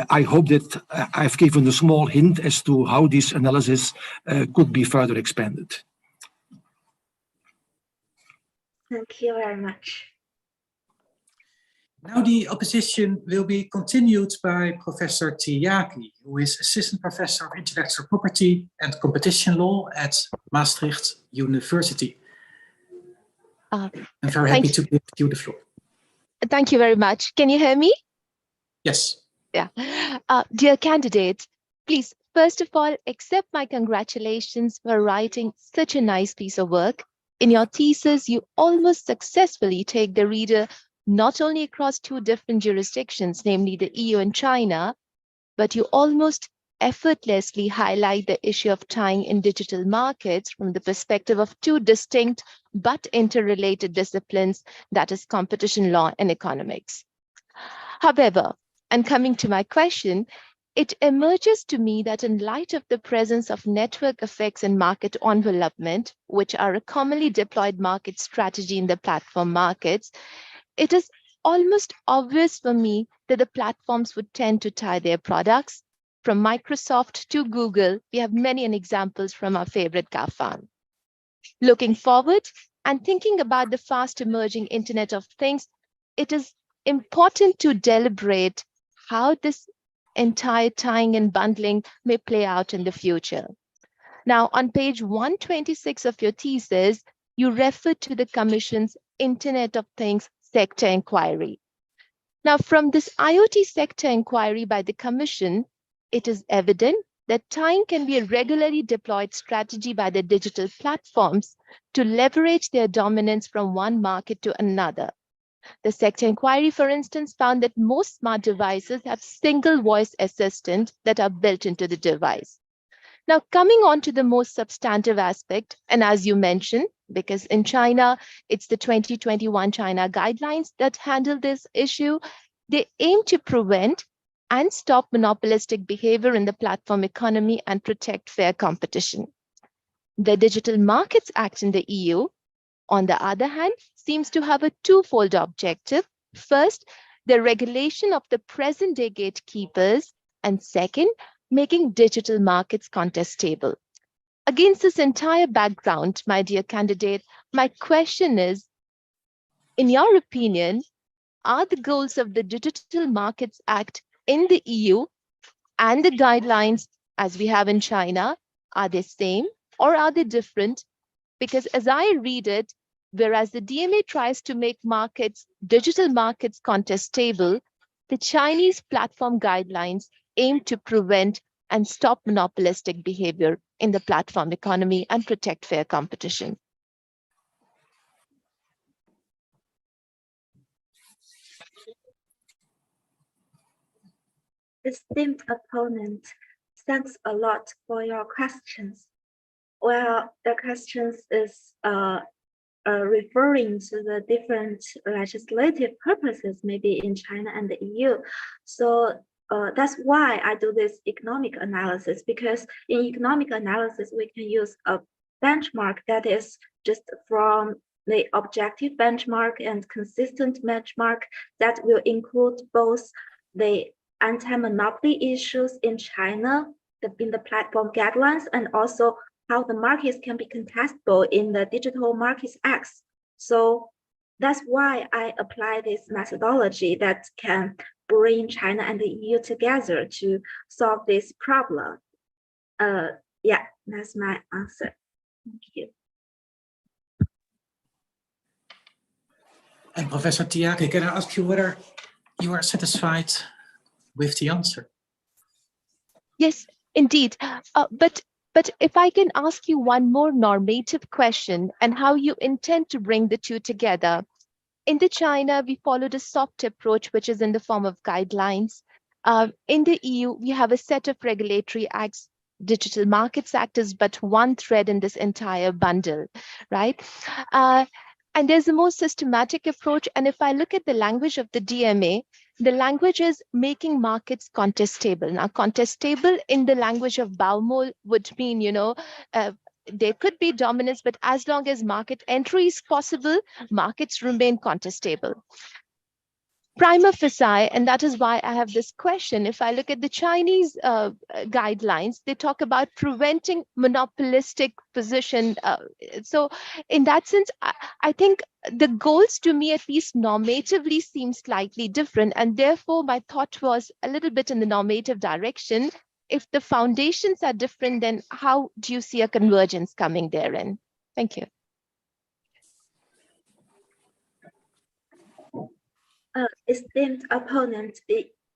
I hope that I've given a small hint as to how this analysis could be further expanded. Thank you very much. Now the opposition will be continued by Professor Tiaki, who is Assistant Professor of Intellectual Property and Competition Law at Maastricht University. I'm very happy to give you the floor. Thank you very much. Can you hear me? Yes. Yeah. Dear candidates, please, first of all, accept my congratulations for writing such a nice piece of work. In your thesis, you almost successfully take the reader not only across two different jurisdictions, namely the EU and China, but you almost effortlessly highlight the issue of tying in digital markets from the perspective of two distinct but interrelated disciplines, that is competition law and economics. However, and coming to my question, it emerges to me that in light of the presence of network effects and market envelopment, which are a commonly deployed market strategy in the platform markets, it is almost obvious for me that the platforms would tend to tie their products. From Microsoft to Google, we have many examples from our favorite GAFAM. Looking forward and thinking about the fast emerging Internet of Things, it is important to deliberate how this entire tying and bundling may play out in the future. Now, on page 126 of your thesis, you refer to the Commission's Internet of Things sector inquiry. Now, from this IoT sector inquiry by the Commission, it is evident that tying can be a regularly deployed strategy by the digital platforms to leverage their dominance from one market to another. The sector inquiry, for instance, found that most smart devices have single voice assistant that are built into the device. Now, coming on to the most substantive aspect, and as you mentioned, because in China, it's the 2021 China guidelines that handle this issue, they aim to prevent and stop monopolistic behavior in the platform economy and protect fair competition. The Digital Markets Act in the EU, on the other hand, seems to have a twofold objective. First, the regulation of the present-day gatekeepers, and second, making digital markets contestable. Against this entire background, my dear candidate, my question is, in your opinion, are the goals of the Digital Markets Act in the EU and the guidelines as we have in China, are they same or are they different? Because as I read it, whereas the DMA tries to make markets, digital markets contestable, the Chinese platform guidelines aim to prevent and stop monopolistic behavior in the platform economy and protect fair competition. Esteemed opponent, thanks a lot for your questions. Well, the questions is referring to the different legislative purposes, maybe in China and the EU. So that's why I do this economic analysis, because in economic analysis, we can use a benchmark that is just from the objective benchmark and consistent benchmark that will include both the anti-monopoly issues in China, in the platform guidelines, and also how the markets can be contestable in the Digital Markets Act. So that's why I apply this methodology that can bring China and the EU together to solve this problem. Yeah, that's my answer. Thank you. And Professor Tiake, can I ask you whether you are satisfied with the answer? Yes, indeed. But if I can ask you one more normative question and how you intend to bring the two together. In the China, we followed a soft approach, which is in the form of guidelines. In the EU, we have a set of regulatory acts. Digital Markets Act is but one thread in this entire bundle, right? And there's a more systematic approach. And if I look at the language of the DMA, the language is making markets contestable. Now, contestable in the language of Baumol would mean, there could be dominance, but as long as market entry is possible, markets remain contestable. Prima facie, and that is why I have this question. If I look at the Chinese guidelines, they talk about preventing monopolistic position. So in that sense, I think the goals to me, at least normatively, seem slightly different. And therefore, my thought was a little bit in the normative direction. If the foundations are different, then how do you see a convergence coming therein? Thank you. Esteemed opponent,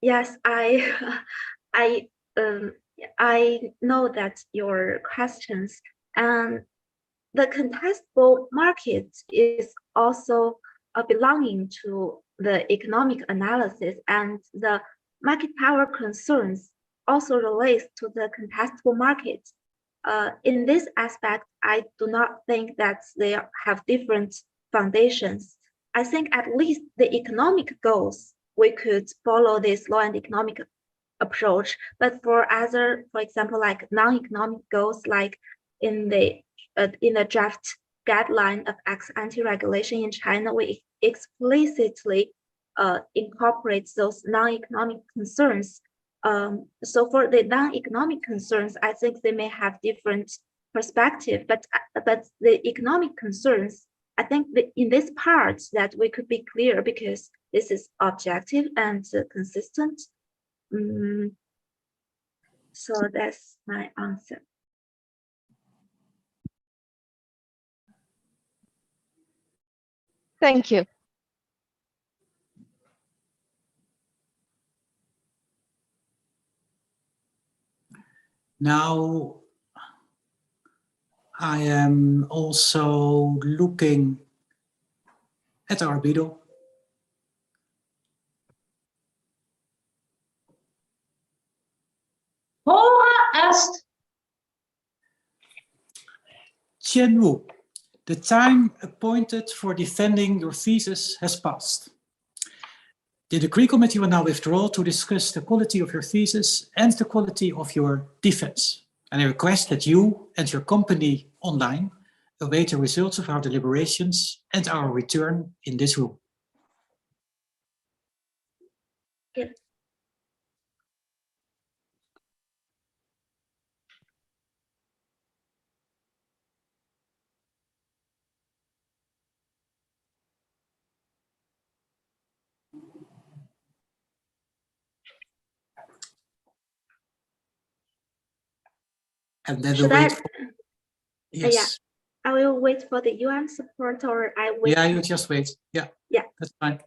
yes, I know that your questions, and the contestable market is also belonging to the economic analysis, and the market power concerns also relates to the contestable market. In this aspect, I do not think that they have different foundations. I think at least the economic goals, we could follow this law and economic approach, but for other, for example, like non-economic goals, like in the draft guideline of ex-ante regulation in China, we explicitly incorporate those non-economic concerns. So for the non-economic concerns, I think they may have different perspective, but the economic concerns, I think in this part that we could be clear, because this is objective and consistent. So that's my answer. Thank you. Now, I am also looking at our Bido. Laura asked Qian Wu, the time appointed for defending your thesis has passed. The decree committee will now withdraw to discuss the quality of your thesis and the quality of your defense. And I request that you and your company online await the results of our deliberations and our return in this room. Yeah. And then Should we'll wait I? for, yes. Yeah, I will wait for the UN support, or I wait. Yeah, you just wait. Yeah. Yeah. That's fine.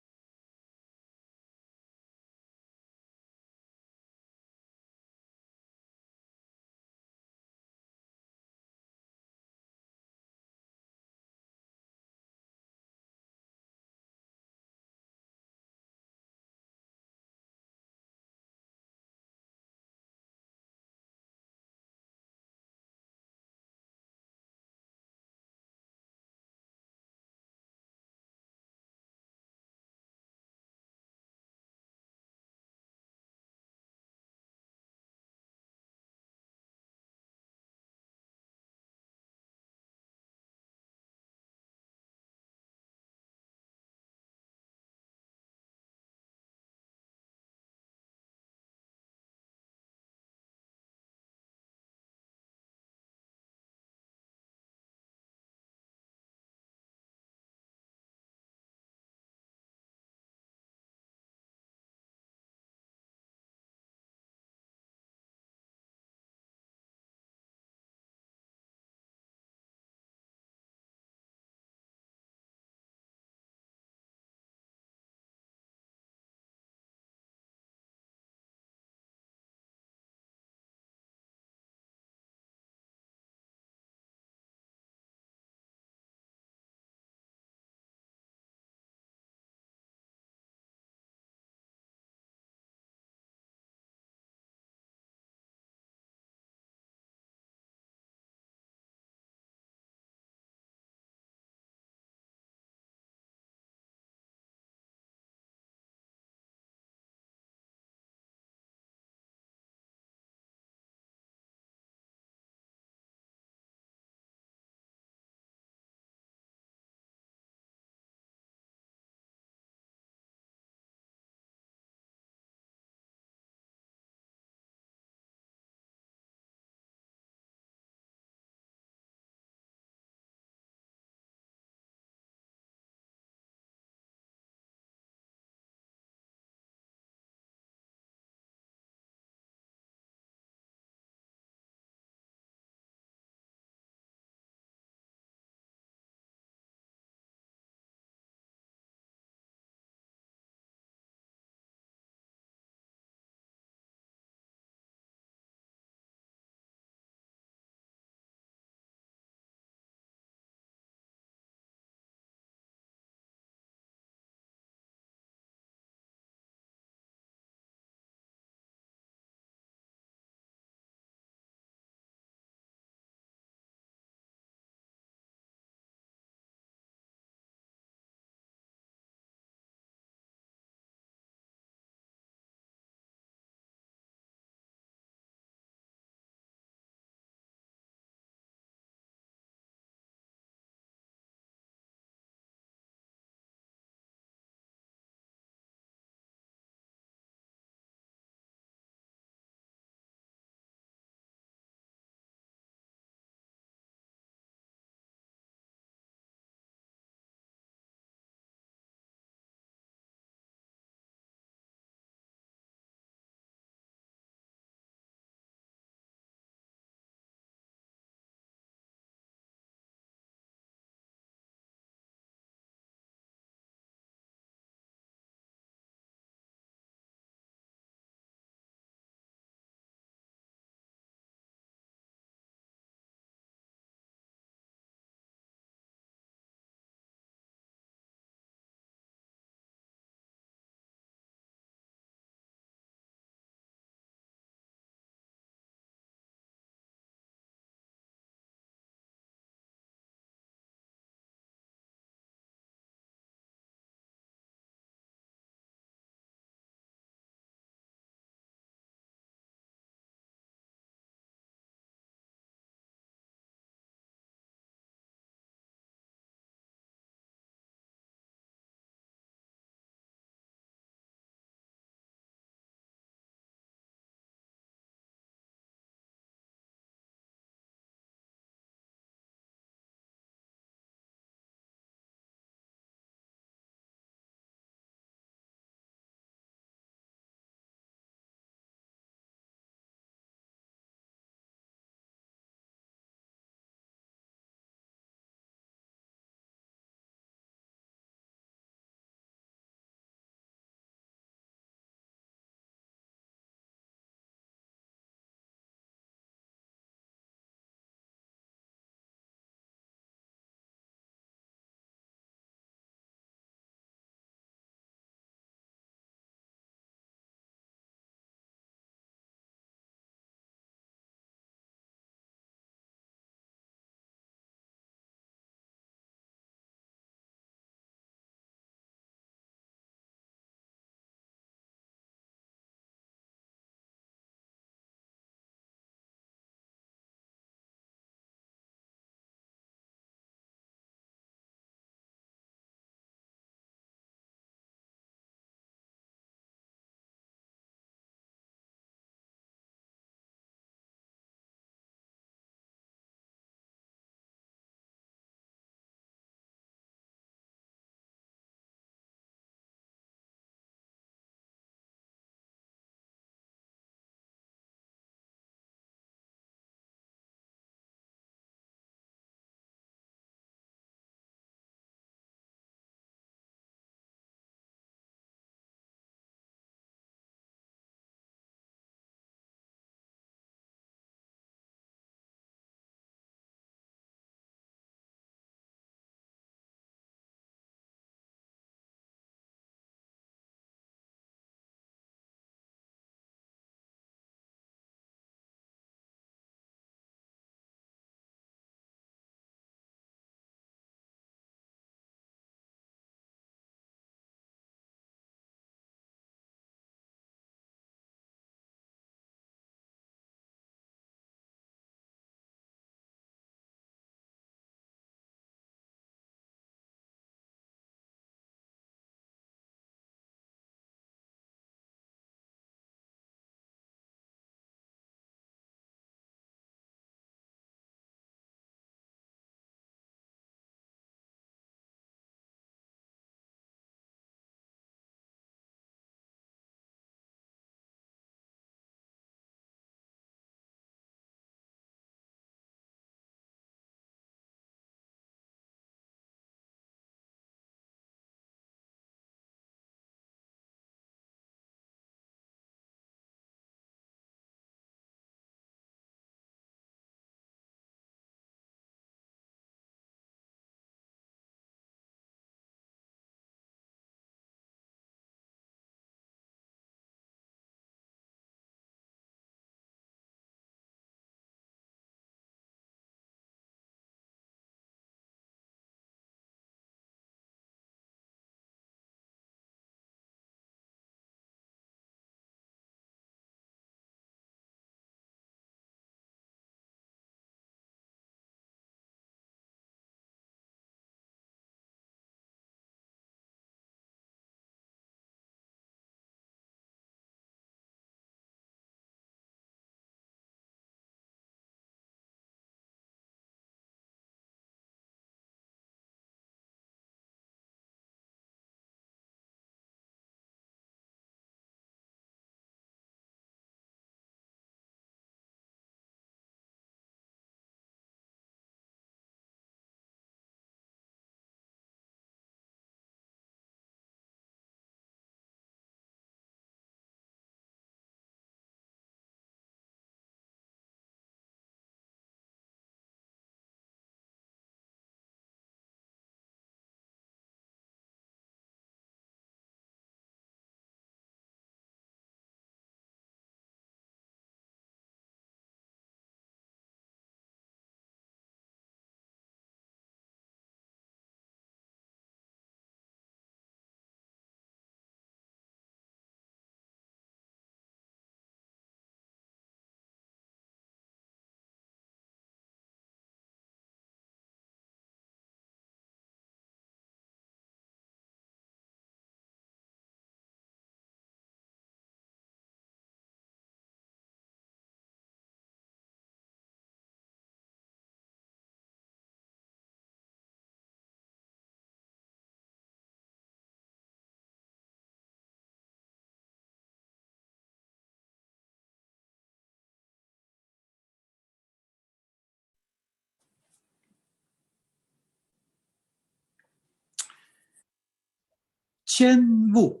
Qian Wu,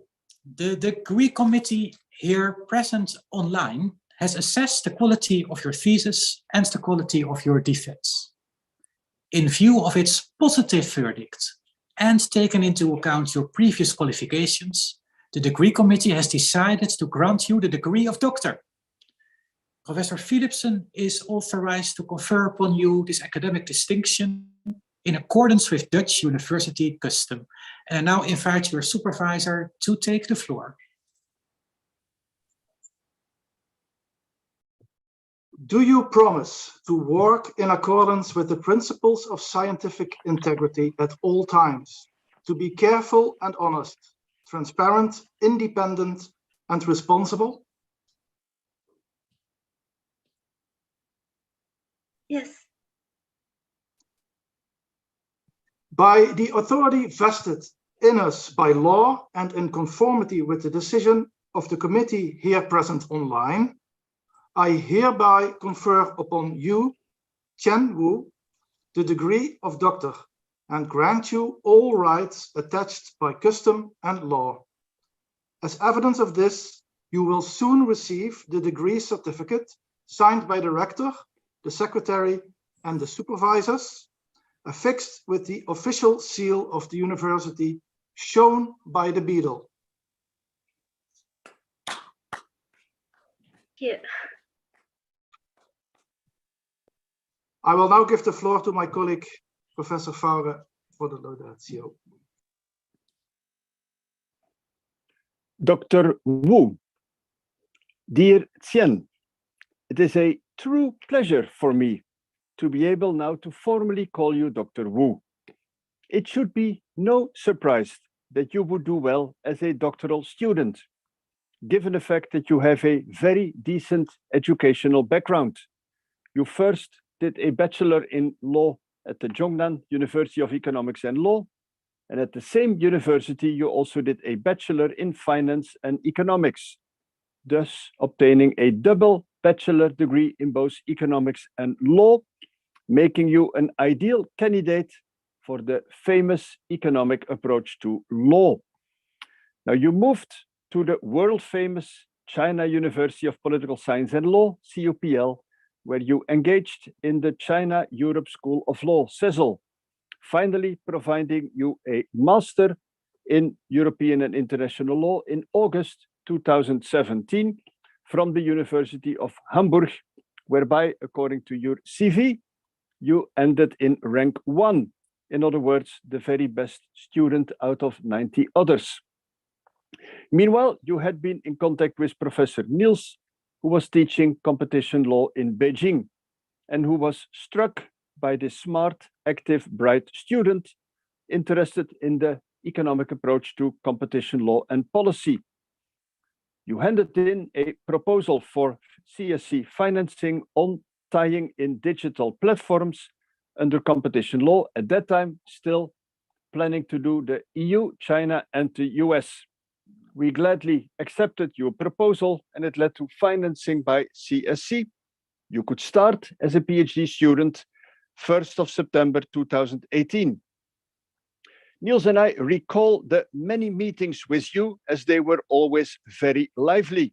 the degree committee here present online has assessed the quality of your thesis and the quality of your defense. In view of its positive verdict and taken into account your previous qualifications, the degree committee has decided to grant you the degree of doctor. Professor Philipsen is authorized to confer upon you this academic distinction in accordance with Dutch university custom. And I now invite your supervisor to take the floor. Do you promise to work in accordance with the principles of scientific integrity at all times, to be careful and honest, transparent, independent, and responsible? Yes. By the authority vested in us by law and in conformity with the decision of the committee here present online, I hereby confer upon you, Qian Wu, the degree of doctor and grant you all rights attached by custom and law. As evidence of this, you will soon receive the degree certificate signed by the rector, the secretary, and the supervisors, affixed with the official seal of the university shown by the beadle. Here. I will now give the floor to my colleague, Professor Faure, for the laudatio. Dr. Wu, dear Qian, it is a true pleasure for me to be able now to formally call you Dr. Wu. It should be no surprise that you would do well as a doctoral student, given the fact that you have a very decent educational background. You first did a bachelor in law at the Zhongnan University of Economics and Law, and at the same university you also did a bachelor in finance and economics, thus obtaining a double bachelor degree in both economics and law, making you an ideal candidate for the famous economic approach to law. Now you moved to the world famous China University of Political Science and Law, CUPL, where you engaged in the China-Europe School of Law, CESL, finally providing you a master in European and International Law in August 2017 from the University of Hamburg, whereby, according to your CV, you ended in rank 1. In other words, the very best student out of 90 others. Meanwhile, you had been in contact with Professor Niels, who was teaching competition law in Beijing, and who was struck by this smart, active, bright student interested in the economic approach to competition law and policy. You handed in a proposal for CSC financing on tying in digital platforms under competition law, at that time still planning to do the EU, China, and the US. We gladly accepted your proposal, and it led to financing by CSC. You could start as a PhD student 1st of September 2018. Niels and I recall the many meetings with you, as they were always very lively.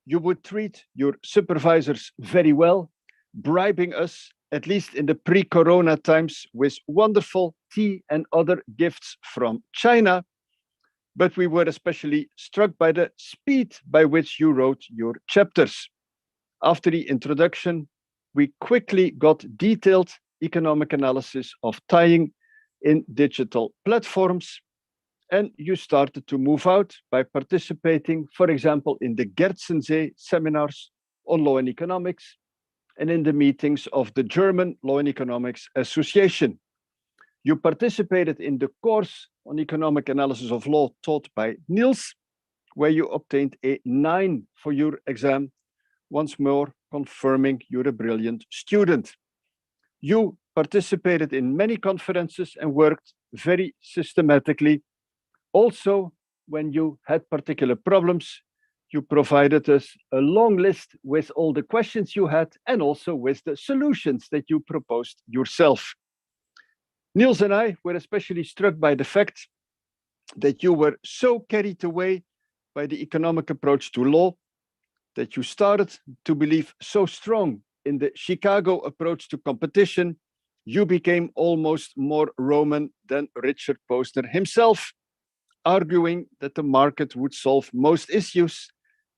You would treat your supervisors very well, bribing us, at least in the pre-corona times, with wonderful tea and other gifts from China. But we were especially struck by the speed by which you wrote your chapters. After the introduction, we quickly got detailed economic analysis of tying in digital platforms, and you started to move out by participating, for example, in the Gertzensee seminars on law and economics, and in the meetings of the German Law and Economics Association. You participated in the course on economic analysis of law taught by Niels, where you obtained a 9 for your exam, once more confirming you're a brilliant student. You participated in many conferences and worked very systematically. Also, when you had particular problems, you provided us a long list with all the questions you had and also with the solutions that you proposed yourself. Niels and I were especially struck by the fact that you were so carried away by the economic approach to law that you started to believe so strong in the Chicago approach to competition, you became almost more Roman than Richard Posner himself, arguing that the market would solve most issues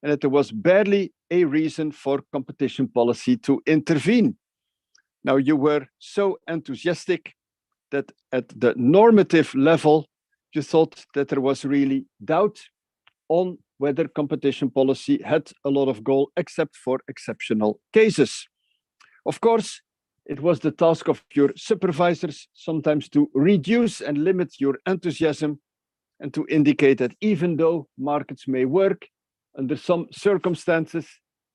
and that there was barely a reason for competition policy to intervene. Now, you were so enthusiastic that at the normative level, you thought that there was really doubt on whether competition policy had a lot of goal, except for exceptional cases. Of course, it was the task of your supervisors sometimes to reduce and limit your enthusiasm and to indicate that even though markets may work, under some circumstances,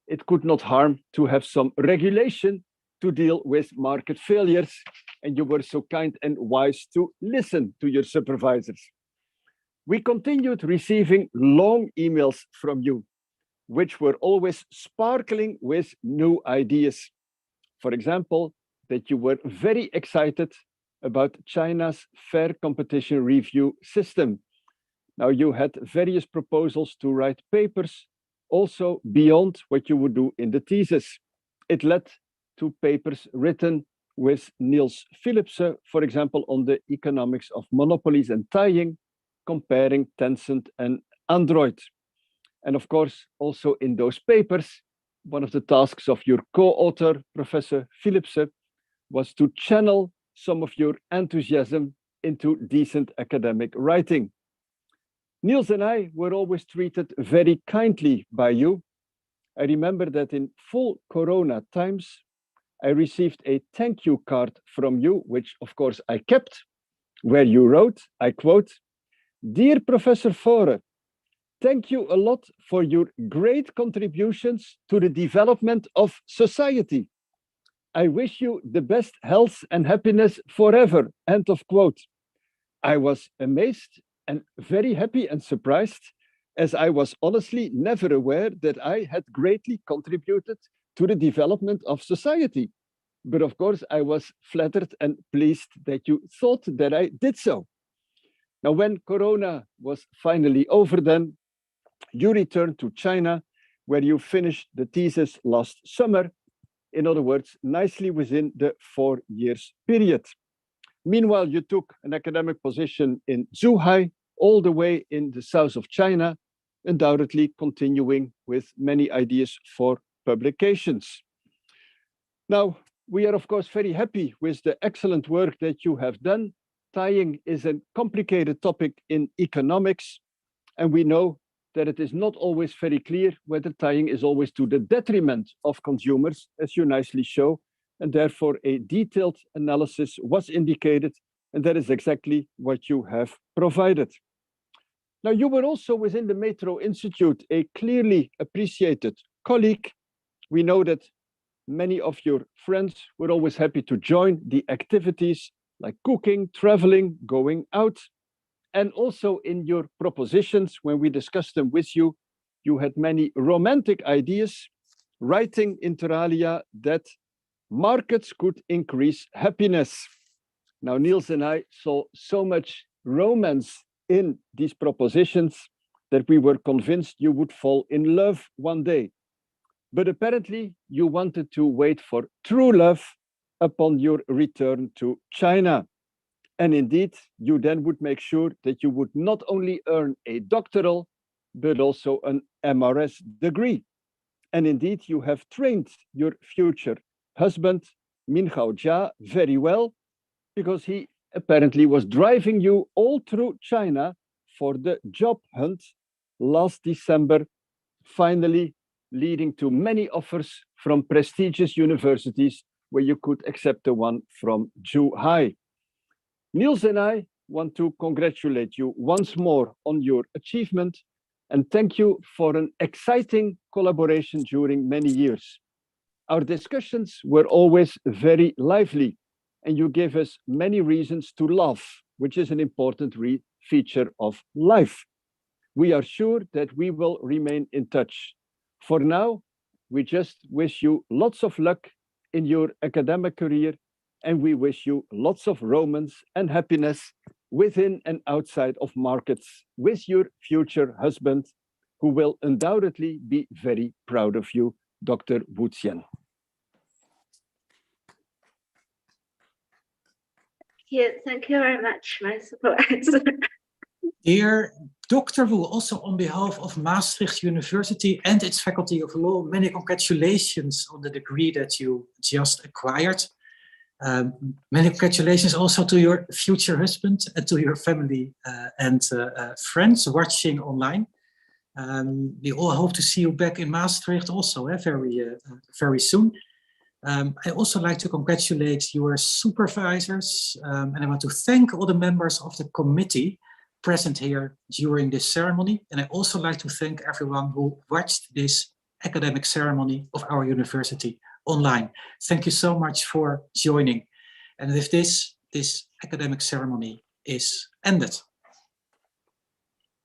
it could not harm to have some regulation to deal with market failures. And you were so kind and wise to listen to your supervisors. We continued receiving long emails from you, which were always sparkling with new ideas. For example, that you were very excited about China's fair competition review system. Now, you had various proposals to write papers, also beyond what you would do in the thesis. It led to papers written with Niels Philipsen, for example, on the economics of monopolies and tying, comparing Tencent and Android. And of course, also in those papers, one of the tasks of your co-author, Professor Philipsen, was to channel some of your enthusiasm into decent academic writing. Niels and I were always treated very kindly by you. I remember that in full Corona times, I received a thank you card from you, which of course I kept, where you wrote, I quote, "Dear Professor Faure, thank you a lot for your great contributions to the development of society. I wish you the best health and happiness forever," end of quote. I was amazed and very happy and surprised, as I was honestly never aware that I had greatly contributed to the development of society. But of course, I was flattered and pleased that you thought that I did so. Now, when Corona was finally over then, you returned to China, where you finished the thesis last summer. In other words, nicely within the 4 years period. Meanwhile, you took an academic position in Zhuhai, all the way in the south of China, undoubtedly continuing with many ideas for publications. Now, we are of course very happy with the excellent work that you have done. Tying is a complicated topic in economics, and we know that it is not always very clear whether tying is always to the detriment of consumers, as you nicely show, and therefore a detailed analysis was indicated, and that is exactly what you have provided. Now, you were also within the Metro Institute a clearly appreciated colleague. We know that many of your friends were always happy to join the activities like cooking, traveling, going out. And also in your propositions, when we discussed them with you, you had many romantic ideas, writing inter alia that markets could increase happiness. Now, Niels and I saw so much romance in these propositions that we were convinced you would fall in love one day. But apparently you wanted to wait for true love upon your return to China. And indeed, you then would make sure that you would not only earn a doctoral, but also an MRS degree. And indeed, you have trained your future husband, Minhao Jia, very well, because he apparently was driving you all through China for the job hunt last December, finally leading to many offers from prestigious universities where you could accept the one from Zhuhai. Niels and I want to congratulate you once more on your achievement and thank you for an exciting collaboration during many years. Our discussions were always very lively, and you gave us many reasons to laugh, which is an important feature of life. We are sure that we will remain in touch. For now, we just wish you lots of luck in your academic career, and we wish you lots of romance and happiness within and outside of markets with your future husband, who will undoubtedly be very proud of you, Dr. Wu Qian. Thank you very much, my supervisor. Dear Dr. Wu, also on behalf of Maastricht University and its Faculty of Law, many congratulations on the degree that you just acquired. Many congratulations also to your future husband and to your family and friends watching online. We all hope to see you back in Maastricht also very soon. I also like to congratulate your supervisors and I want to thank all the members of the committee present here during this ceremony. And I also like to thank everyone who watched this academic ceremony of our university online. Thank you so much for joining. And with this academic ceremony is ended.